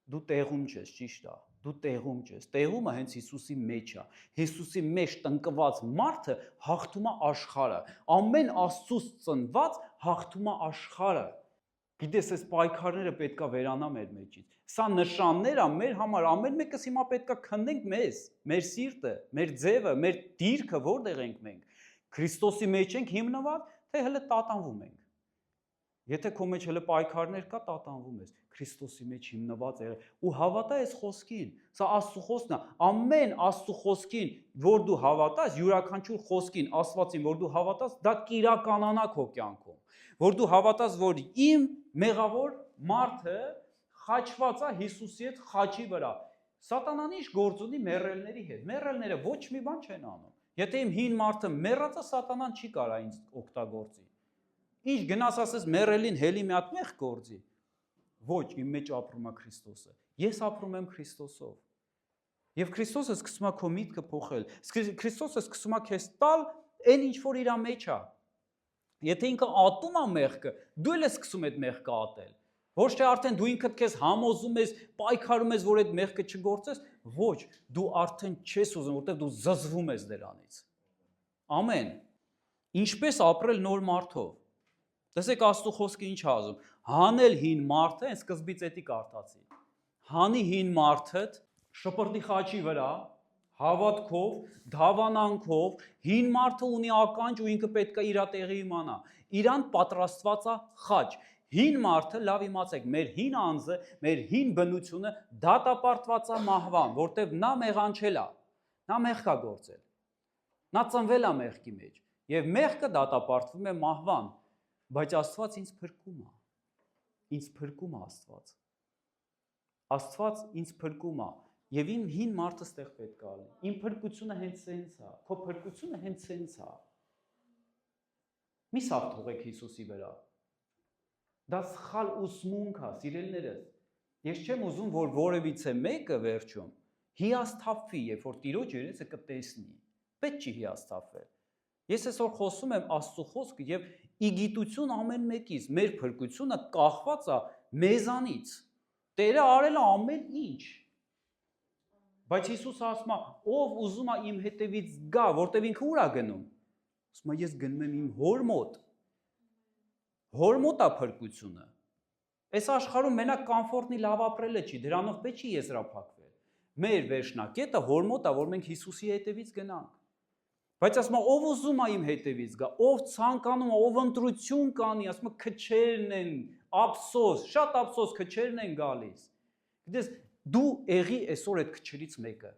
Speaker 1: դու տեղում չես, ճիշտ է, դու տեղում չես, տեղումը հենց Հիսուսի մեջ է, Հիսուսի մեջ տնկված մարդը հաղթում է աշխարհը, ամեն Աստծուց ծնված հաղթում է աշխարհը, գիտես, այս պայքարները պետքա վերանա մեր մեջից, սա նշաններ է մեր համար, ամեն մեկս հիմա պետքա քննենք մեզ, մեր սիրտը, մեր ձևը, մեր դիրքը որտեղ ենք մենք, Քրիստոսի մեջ ենք հիմնված, թե հələ տատանվում ենք, եթե քո մեջ հələ պայքարներ կա, տատանվում ես, Քրիստոսի մեջ հիմնված է ու հավատա այս խոսքին, սա Աստծո խոսքն է, ամեն Աստծո խոսքին, որ դու հավատաս, յուրաքանչյուր խոսքին, Աստվածին, որ դու հավատաս, դա կիրականանա քո կյանքում, որ դու հավատաս, որ իմ մեղավոր մարդը խաչված է Հիսուսի հետ խաչի վրա, Սատանան ինչ գործ ունի մեռելների հետ, մեռելները ոչ մի բան չեն անում, եթե իմ հին մարդը մեռած է, Սատանան չի կարա ինձ օգտագործի, ինչ գնաս ասես մեռելին հելի մի հատ մեղ գործի, ոչ, իմ մեջ ապրում է Քրիստոսը, ես ապրում եմ Քրիստոսով, և Քրիստոսը սկսում է քո միտքը փոխել, Քրիստոսը սկսում է քեզ տալ այն ինչ որ իր մեջ է, եթե ինքը ատում է մեղքը, դու էլ ես սկսում այդ մեղքը ատել, Ոչ թե արդեն դու ինքդ քեզ համոզում ես, պայքարում ես, որ այդ մեղքը չգործես, ոչ, դու արդեն չես ուզում, որտեղ դու զզվում ես դրանից։ Ամեն։ Ինչպես ապրել նոր մարդով։ Տեսեք Աստծո խոսքը ինչ ասում։ Հանել հին մարդը, այն սկզբից էդի կարդացի։ Հանի հին մարդդ շպրտի խաչի վրա, հավատքով, դավանանքով, հին մարդը ունի ականջ ու ինքը պետք է իր տեղի իմանա։ Իրան պատրաստված է խաչ։ Հին մարդը, լավ իմացեք, մեր հին անձը, մեր հին բնությունը դատապարտված է մահվան, որտեղ նա մեղանչել է, նա մեղք է գործել։ Նա ծնվել է մեղքի մեջ, եւ մեղքը դատապարտվում է մահվան, բայց Աստված ինձ փրկում է։ Ինձ փրկում է Աստված։ Աստված ինձ փրկում է, եւ իմ հին մարդը ստեղ պետք է լինի։ Իմ փրկությունը հենց սենց է, քո փրկությունը հենց սենց է։ Մի սաղ թողեք Հիսուսի վրա։ Դա սխալ ուսմունք է, սիրելիներս։ Ես չեմ ուզում, որ որևիցե մեկը վերջում հիասթափվի, երբ որ Տիրոջ երեսը կտեսնի։ Պետք չի հիասթափվել։ Ես այսօր խոսում եմ Աստծո խոսքը եւ ի գիտություն ամեն մեկից, մեր փրկությունը կախված է մեզանից։ Տերը արել է ամեն ինչ։ Բայց Հիսուս ասում է, ով ուզում է իմ հետևից գա, որտեղ ինքը ուր է գնում։ Ասում է, ես գնում եմ իմ հոր մոտ։ Հոր մոտ է փրկությունը։ Այս աշխարհում մենակ կոմֆորտնի լավ ապրելը չի, դրանով պետք չի եզրափակվել։ Մեր վերջնակետը հոր մոտ է, որ մենք Հիսուսի հետևից գնանք։ Բայց ասում է, ով ուզում է իմ հետևից գա, ով ցանկանում է, ով ընտրություն կանի, ասում է, քչերն են, ափսոս, շատ ափսոս քչերն են գալիս։ Գիտես, դու եղի այսօր այդ քչերից մեկը։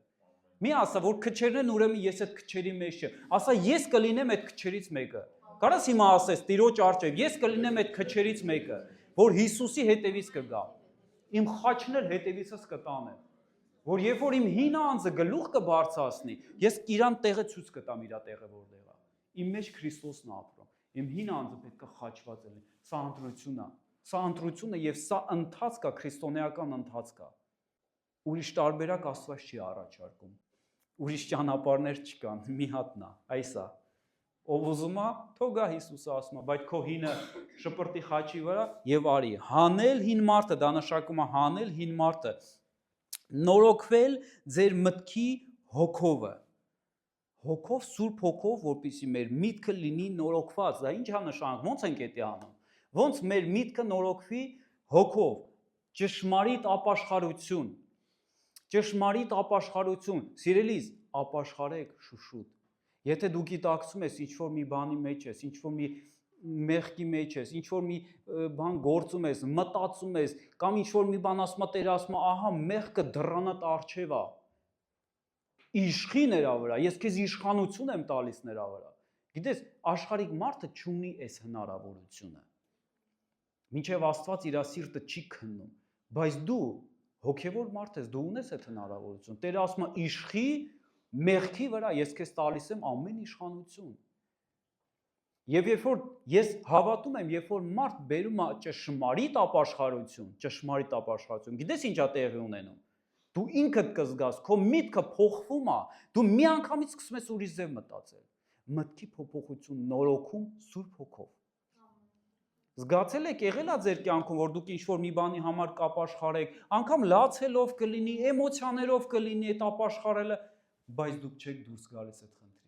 Speaker 1: Մի ասա, որ քչերն են, ուրեմն ես այդ քչերի մեջ չեմ։ Ասա, ես կլինեմ այդ քչերից մեկը։ Կարաս հիմա ասես Տիրոջ առջև, ես կլինեմ այդ քչերից մեկը, որ Հիսուսի հետևից կգա։ Իմ խաչն էլ հետևիցս կտանեմ։ Որ երբ որ իմ հին անձը գլուխ կբարձրացնի, ես իրան տեղը ցույց կտամ իր տեղը որտեղ է։ Իմ մեջ Քրիստոսն է ապրում։ Իմ հին անձը պետք է խաչված լինի։ Սա ընտրությունն է։ Սա ընտրություն է եւ սա ընթացք է, քրիստոնեական ընթացք է։ Ուրիշ տարբերակ Աստված չի առաջարկում։ Ուրիշ ճանապարհներ չկան, մի հատն է, այս է։ Ով ուզում է, թող գա Հիսուսը ասում է, բայց քո հինը շպրտի խաչի վրա եւ արի։ Հանել հին մարդը, դա նշանակում է հանել հին մարդը, նորոգվել ձեր մտքի հոգովը։ Հոգով, Սուրբ Հոգով, որպեսզի մեր միտքը լինի նորոգված։ Դա ինչ է նշանակում, ո՞նց ենք դա անում։ Ոնց մեր միտքը նորոգվի հոգով, ճշմարիտ ապաշխարություն։ Ճշմարիտ ապաշխարություն, սիրելիս, ապաշխարեք շուշուտ։ Եթե դու գիտակցում ես ինչ-որ մի բանի մեջ ես, ինչ-որ մի մեղքի մեջ ես, ինչ-որ մի բան գործում ես, մտածում ես, կամ ինչ-որ մի բան ասում է Տերը ասում է, ահա մեղքը դռանդ առջև է։ Իշխի նրա վրա, ես քեզ իշխանություն եմ տալիս նրա վրա։ Գիտես, աշխարհիկ մարդը չունի այս հնարավորությունը։ Մինչև Աստված իր սիրտը չի քննում, բայց դու հոգևոր մարդ ես, դու ունես այդ հնարավորություն։ Տերը ասում է իշխի մեղքի վրա, ես քեզ տալիս եմ ամեն իշխանություն։ Եվ երբ որ ես հավատում եմ, երբ որ մարդ բերում է ճշմարիտ ապաշխարություն, գիտես ինչ է տեղի ունենում։ Դու ինքդ կզգաս, քո միտքը փոխվում է, դու միանգամից սկսում ես ուրիշ ձև մտածել։ Մտքի փոփոխություն, նորոգում Սուրբ Հոգով։ Զգացել եք, եղել է ձեր կյանքում, որ դուք ինչ-որ մի բանի համար կապաշխարեք, անգամ լացելով կլինի, էմոցիաներով կլինի այդ ապաշխարելը, բայց դուք չեք դուրս գալիս այդ խնդրից։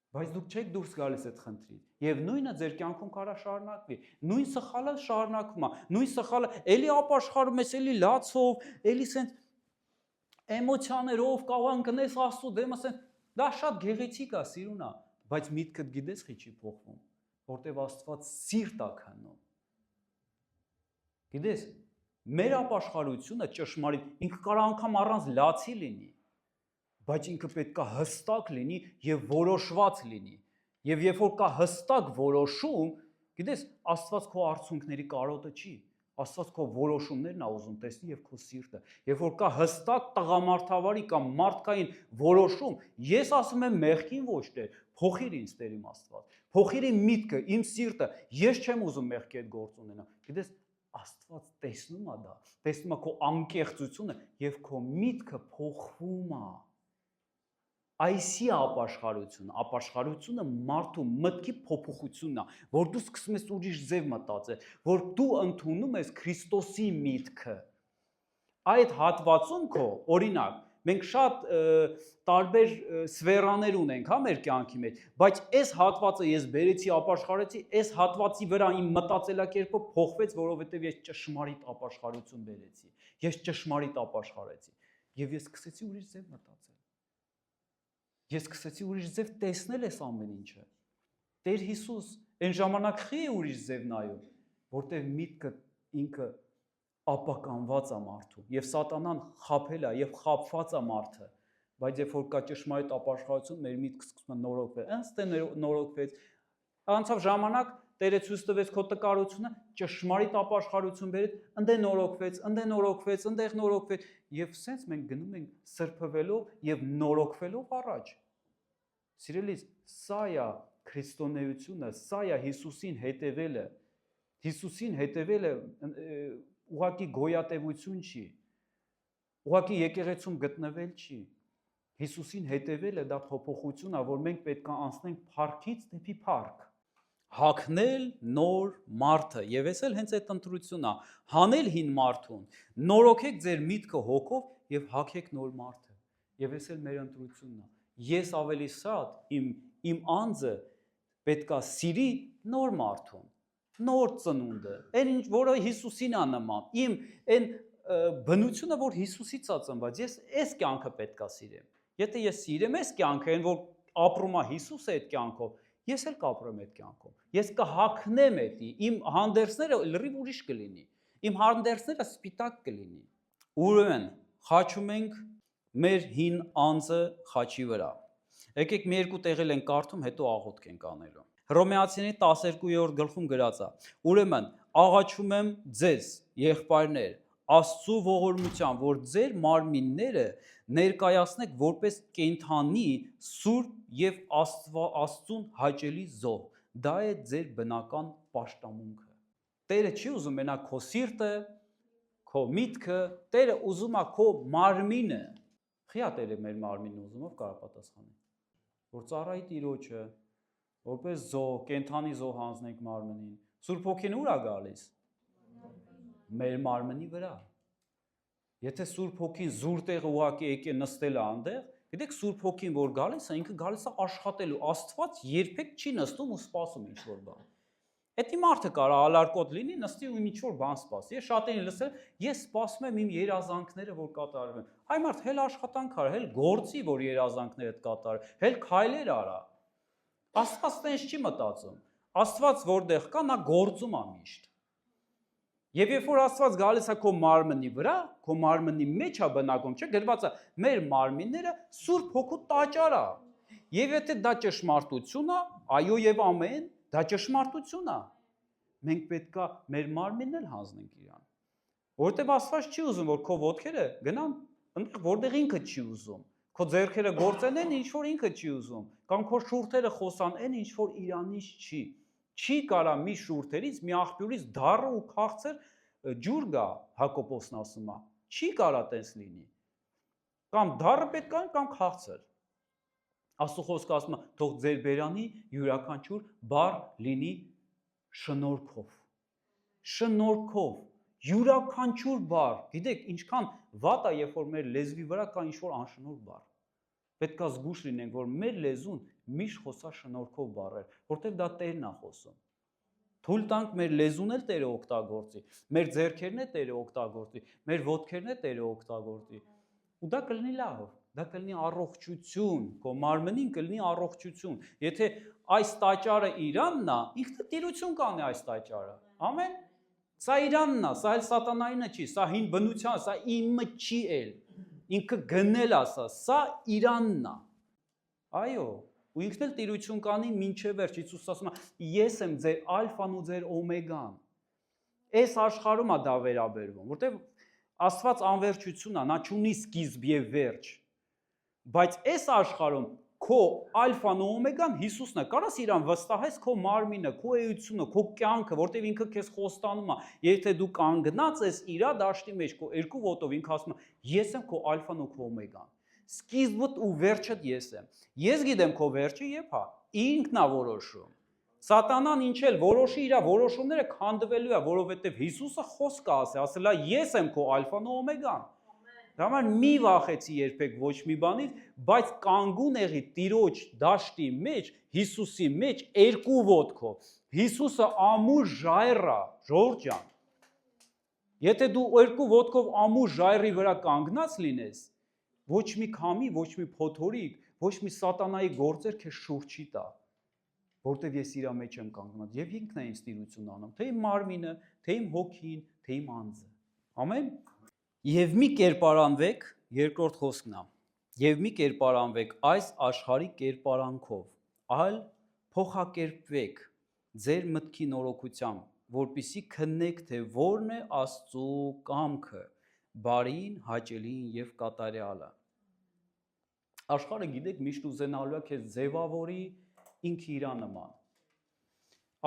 Speaker 1: Բայց դուք չեք դուրս գալիս այդ խնդրից։ Եվ նույնը ձեր կյանքում կարա շարունակվի։ Նույն սխալը շարունակվում է։ Նույն սխալը էլի ապաշխարում ես, էլի լացով, էլի սենց էմոցիաներով կավանկնես Աստծո դեմը սենց դա շատ գեղեցիկ է, սիրուն է, բայց միտքդ գիտես խի չի փոխվում, որտեվ Աստված սիրտ է քննում։ Գիտես, մեր ապաշխարությունը ճշմարիտ, ինքը կարող անգամ առանց լացի լինի, բայց ինքը պետք է հստակ լինի եւ որոշված լինի։ Եվ երբ որ կա հստակ որոշում, գիտես, Աստված քո արցունքների կարոտը չի, Աստված քո որոշումներն է ուզում տեսնի եւ քո սիրտը։ Երբ որ կա հստակ տղամարդավարի կամ մարդկային որոշում, ես ասում եմ մեղքին ոչ թե, փոխիր ինձ Տեր իմ Աստված։ Փոխիր իմ միտքը, իմ սիրտը, ես չեմ ուզում մեղքի հետ գործ ունենալ։ Գիտես, Աստված տեսնում է դա, տեսնում է քո անկեղծությունը եւ քո միտքը փոխվում է։ Այսի ապաշխարությունը մարդու մտքի փոփոխությունն է, որ դու սկսում ես ուրիշ ձև մտածել, որ դու ընդունում ես Քրիստոսի միտքը։ Այդ հատվածում քո, օրինակ, մենք շատ տարբեր սֆերաներ ունենք, հա, մեր կյանքի մեջ, բայց այս հատվածը ես բերեցի, ապաշխարեցի, այս հատվածի վրա իմ մտածելակերպը փոխվեց, որովհետև ես ճշմարիտ ապաշխարություն բերեցի, ես ճշմարիտ ապաշխարեցի, եւ ես սկսեցի ուրիշ ձև մտածել։ Ես սկսեցի ուրիշ ձև տեսնել այս ամեն ինչը։ Տեր Հիսուս այն ժամանակ խի է ուրիշ ձև նայում, որտեղ միտքը ինքը ապականված է մարդու, եւ սատանան խաբել է եւ խաբված է մարդը, բայց երբ որ կա ճշմարիտ ապաշխարություն, մեր միտքը սկսում է նորոգվել, ըստ նորոգվեց, անցավ ժամանակ, Տերը ցույց տվեց քո տկարությունը, ճշմարիտ ապաշխարություն բերեց, ընդե նորոգվեց, եւ սենց մենք գնում ենք սրբվելով եւ նորոգվելով առաջ։ Սիրելիս, սա է քրիստոնեությունը, սա է Հիսուսին հետևելը։ Հիսուսին հետևելը ուղղակի գոյատևություն չի, ուղղակի եկեղեցում գտնվել չի։ Հիսուսին հետևելը դա փոփոխություն է, որ մենք պետք է անցնենք փառքից դեպի փառք։ Հագնել նոր մարդը, եւ ես էլ հենց այդ ընտրությունն է, հանել հին մարդուն, նորոգեք ձեր միտքը հոգով եւ հագեք նոր մարդը։ Եվ ես էլ մեր ընտրությունն է։ Ես ավելի շատ իմ անձը պետքա սիրի նոր մարդուն, նոր ծնունդը, այն ինչ որը Հիսուսին է նման, իմ այն բնությունը, որ Հիսուսից է ծնված, ես այս կյանքը պետքա սիրեմ։ Եթե ես սիրեմ այս կյանքը, այն որ ապրում է Հիսուսը այդ կյանքով, ես էլ կապրեմ այդ կյանքով։ Ես կհագնեմ էդի, իմ հանդերձները լրիվ ուրիշ կլինի, իմ հանդերձները սպիտակ կլինի։ Ուրեմն խաչում ենք մեր հին անձը խաչի վրա։ Եկեք մի երկու տեղել ենք կարդում, հետո աղոթք ենք անելու։ Հռոմեացիների 12-րդ գլխում գրած է. Ուրեմն աղաչում եմ ձեզ, եղբայրներ, Աստծու ողորմությամբ, որ ձեր մարմինները ներկայացնեք որպես կենդանի, սուրբ եւ Աստծուն հաճելի զոհ։ Դա է ձեր բնական պաշտամունքը։ Տերը չի ուզում մենակ քո սիրտը, քո միտքը, Տերը ուզում է քո մարմինը։ Խիա Տերը մեր մարմինը ուզում, ով կարող պատասխանի։ Որ ծառայի Տիրոջը, որպես զոհ, կենդանի զոհ հանձնենք մարմնին։ Սուրբ Հոգին ուր է գալիս։ Մեր մարմնի վրա։ Եթե Սուրբ Հոգին զուր տեղը ուղակի եկե նստել է այնտեղ, գիտեք Սուրբ Հոգին որ գալիս է, ինքը գալիս է աշխատելու։ Աստված երբեք չի նստում ու սպասում ինչ-որ բան։ Էդի մարդը կարա ալարկոտ լինի, նստի ու ինչ-որ բան սպասի։ Ես շատերին լսել, ես սպասում եմ իմ երազանքները, որ կատարվեն։ Այ մարդ հել աշխատանք արա, հել գործի, որ երազանքներդ կատարվեն, հել քայլեր արա։ Աստված տենց չի մտածում։ Աստված որտեղ կա, նա գործում է միշտ։ Եվ երբ որ Աստված գալիս է քո մարմնի վրա, քո մարմնի մեջ է բնակում, չէ՞, գրված է, մեր մարմինները Սուրբ Հոգու տաճար է։ Եվ եթե դա ճշմարտություն է, այո եւ ամեն, դա ճշմարտություն է։ Մենք պետքա մեր մարմինն էլ հանձնենք իրան։ Որովհետեւ Աստված չի ուզում, որ քո ոտքերը գնան այնտեղ, որտեղ ինքը չի ուզում։ Քո ձեռքերը գործեն այն, ինչ որ ինքը չի ուզում, կամ քո շուրթերը խոսան այն, ինչ որ իրանից չի։ Չի կարա մի շուրթերից, մի աղբյուրից դառը ու քաղցր ջուր գա, Հակոբոսն ասում է։ Չի կարա տես լինի։ Կամ դառը պետք է, կամ քաղցր։ Աստծո խոսքը ասում է, թող ձեր բերանի յուրաքանչյուր բառ լինի շնորհքով։ Շնորհքով, յուրաքանչյուր բառ։ Գիտեք, ինչքան վատ է, երբ որ մեր լեզվի վրա կա ինչ-որ անշնորհ բառ։ Պետք է զգուշ լինենք, որ մեր լեզուն միշտ խոսա շնորհքով բառեր, որտեղ դա Տերն է խոսում։ Թույլ տանք մեր լեզուն էլ Տերը օգտագործի, մեր ձեռքերն էլ Տերը օգտագործի, մեր ոտքերն էլ Տերը օգտագործի։ Ու դա կլինի լավ, դա կլինի առողջություն, քո մարմնին կլինի առողջություն։ Եթե այս տաճարը Իրանն է, ինքը տիրություն կանի այս տաճարը։ Ամեն։ Սա Իրանն է, սա էլ սատանայինը չի, սա հին բնության, սա իմը չի էլ։ Ինքը գնել է սա Իրանն է։ Այո, ու ինքն էլ տիրություն կանի մինչև վերջ։ Հիսուս ասում է, ես եմ ձեր ալֆան ու ձեր օմեգան։ Այս աշխարհում է դա վերաբերվում, որտեղ Աստված անվերջություն է, նա չունի սկիզբ եւ վերջ։ Բայց այս աշխարհում քո ալֆան ու օմեգան Հիսուսն է։ Կարաս իրան վստահես քո մարմինը, քո էությունը, քո կյանքը, որտեղ ինքը քեզ խոստանում է։ Եթե դու կանգնած ես իր դաշտի մեջ, քո երկու ոտով ինքը ասում է, ես եմ քո ալֆան ու քո օմեգան։ սկիզբդ ու վերջդ ես եմ։ Ես գիտեմ քո վերջը երբ է, ինքն է որոշում։ Սատանան ինչ էլ որոշի իր որոշումները քանդվելու է, որովհետև Հիսուսը խոսք է ասել, ես եմ քո ալֆան ու օմեգան։ Դա համար մի վախեցի երբեք ոչ մի բանից, բայց կանգուն եղի Տիրոջ դաշտի մեջ, Հիսուսի մեջ երկու ոտքով։ Հիսուսը ամուր ժայռ է, ժողովուրդ ջան։ Եթե դու երկու ոտքով ամուր ժայռի վրա կանգնած լինես, ոչ մի քամի, ոչ մի փոթորիկ, ոչ մի սատանայի գործեր քեզ շուրջ չի տա, որտեվ ես իր մեջ եմ կանգնած եւ ինքն է ինձ տիրություն անում, թե իմ մարմինը, թե իմ հոգին, թե իմ անձը։ Ամեն։ Եվ մի կերպարանվեք, երկրորդ խոսքն է։ Եվ մի կերպարանվեք այս աշխարհի կերպարանքով, այլ փոխակերպվեք ձեր մտքի նորոգությամբ, որպեսզի քննեք, թե որն է Աստծո կամքը, բարին, հաճելին եւ կատարյալը։ Աշխարհը գիտեք միշտ ուզենալու է քեզ ձևավորի ինքը իրա նման։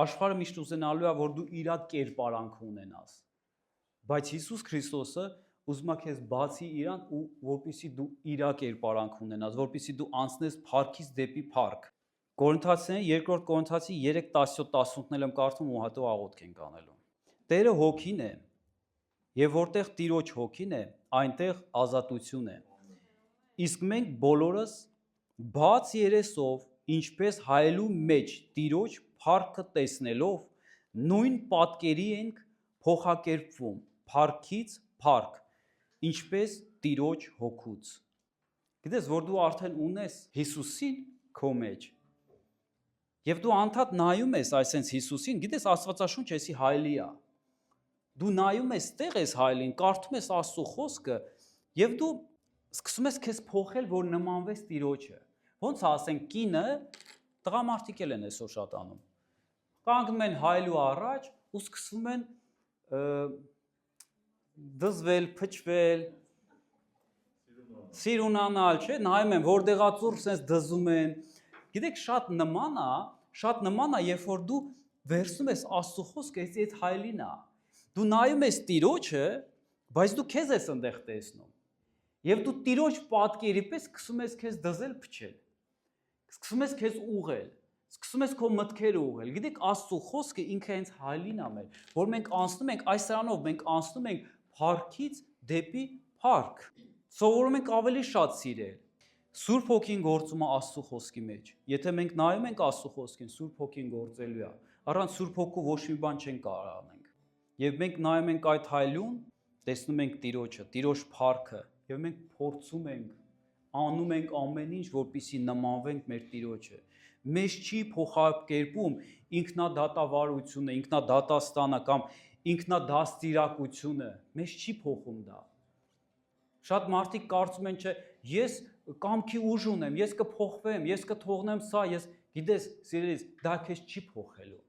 Speaker 1: Աշխարհը միշտ ուզենալու է, որ դու իրա կերպարանք ունենաս։ Բայց Հիսուս Քրիստոսը ուզում է քեզ բացի իրան ու որպեսզի դու իրա կերպարանք ունենաս, որպեսզի դու անցնես փառքից դեպի փառք։ Կորինթացիներին 2 Կորինթացի 3:17-18-ն եմ կարդում ու հետո աղոթք ենք անելու։ Տերը հոգին է, եւ որտեղ Տիրոջ հոգին է, այնտեղ ազատություն է։ Իսկ մենք բոլորս բաց երեսով, ինչպես հայելու մեջ Տիրոջ փառքը տեսնելով, նույն պատկերի ենք փոխակերպվում, փառքից փառք, ինչպես Տիրոջ հոգուց։ Գիտես, որ դու արդեն ունես Հիսուսին քո մեջ, եւ դու անդադ նայում ես այսենց Հիսուսին, գիտես Աստվածաշունչը էսի հայելի է։ Դու նայում ես, տեղ ես հայելին, կարդում ես Աստծո խոսքը, եւ դու սկսում ես քեզ փոխել, որ նմանվես Տիրոջը։ Ոնց ասենք կինը, տղամարդիկ են այսօր շատ անում։ Կանգնում են հայելու առաջ ու սկսում են դզվել, փչվել, սիրունանալ, չէ՞, նայում են, որտեղա ծուռ sense դզում են։ Գիտեք, շատ նման է, երբ որ դու վերցնում ես Աստծո խոսքը, այդ հայելին է։ Դու նայում ես Տիրոջը, բայց դու քեզ ես այնտեղ տեսնում։ Եվ դու Տիրոջ պատկերի պես սկսում ես քեզ դզել, փչել։ Սկսում ես քեզ ուղղել, սկսում ես քո մտքերը ուղղել։ Գիտեք, Աստծո խոսքը ինքը հենց հայելին է մեր, որ մենք անցնում ենք այս սրանով, մենք անցնում ենք փառքից դեպի փառք։ Սովորում ենք ավելի շատ սիրել։ Սուրբ Հոգին գործում է Աստծո խոսքի մեջ։ Եթե մենք նայում ենք Աստծո խոսքին, Սուրբ Հոգին գործելու է։ Առանց Սուրբ Հոգու ոչ մի բան չենք կարող անենք։ Եվ մենք նայում ենք այդ հայելուն, տեսնում ենք Տիրոջը, Տիրոջ փառքը, եւ մենք փորձում ենք, անում ենք ամեն ինչ, որպեսզի նմանվենք մեր Տիրոջը։ Մեզ չի փոխակերպում ինքնադատավարությունը, ինքնադատաստանը կամ ինքնադաստիարակությունը, մեզ չի փոխում դա։ Շատ մարդիկ կարծում են, չէ, ես կամքի ուժ ունեմ, ես կփոխվեմ, ես կթողնեմ սա, ես գիտես, սիրելիս, դա քեզ չի փոխելու։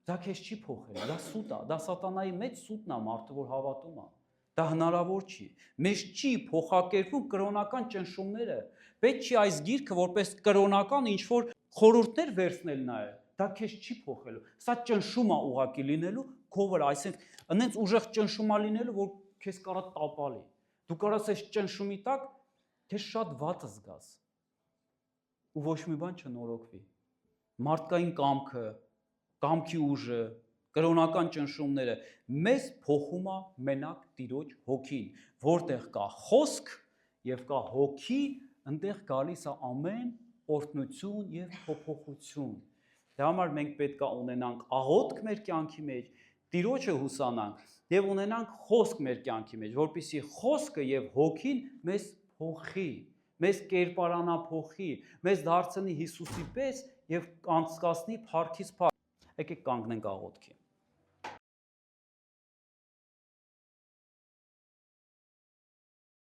Speaker 1: Դա քեզ չի փոխելու, դա սուտ է, դա սատանայի մեջ սուտն է մարդը, որ հավատում է։ Դա հնարավոր չի։ Մեզ չի փոխակերպում կրոնական ճնշումները։ Պետք չի այս գիրքը որպես կրոնական ինչ-որ խորհուրդներ վերցնել նայել։ Դա քեզ չի փոխելու։ Սա ճնշում է ուղակի լինելու քո վրա, այսինքն այնց ուժեղ ճնշում է լինելու, որ քեզ կարա տապալի։ Դու կարաս այս ճնշումի տակ քեզ շատ վատ զգաս։ Ու ոչ մի բան չնորոգվի։ Մարդկային կամքի ուժը, կրոնական ճնշումները մեզ փոխում է մենակ Տիրոջ հոգին, որտեղ կա խոսք եւ կա հոգի, այնտեղ գալիս է ամեն օրհնություն եւ փոփոխություն։ Դրա համար մենք պետք է ունենանք աղոթք մեր կյանքի մեջ, Տիրոջը հուսանանք եւ ունենանք խոսք մեր կյանքի մեջ, որպեսզի խոսքը եւ հոգին մեզ փոխի, մեզ կերպարանափոխի, մեզ դարձնի Հիսուսի պես եւ կանցկացնի փառքից փառք։ Եկեք կանգնենք աղոթքի։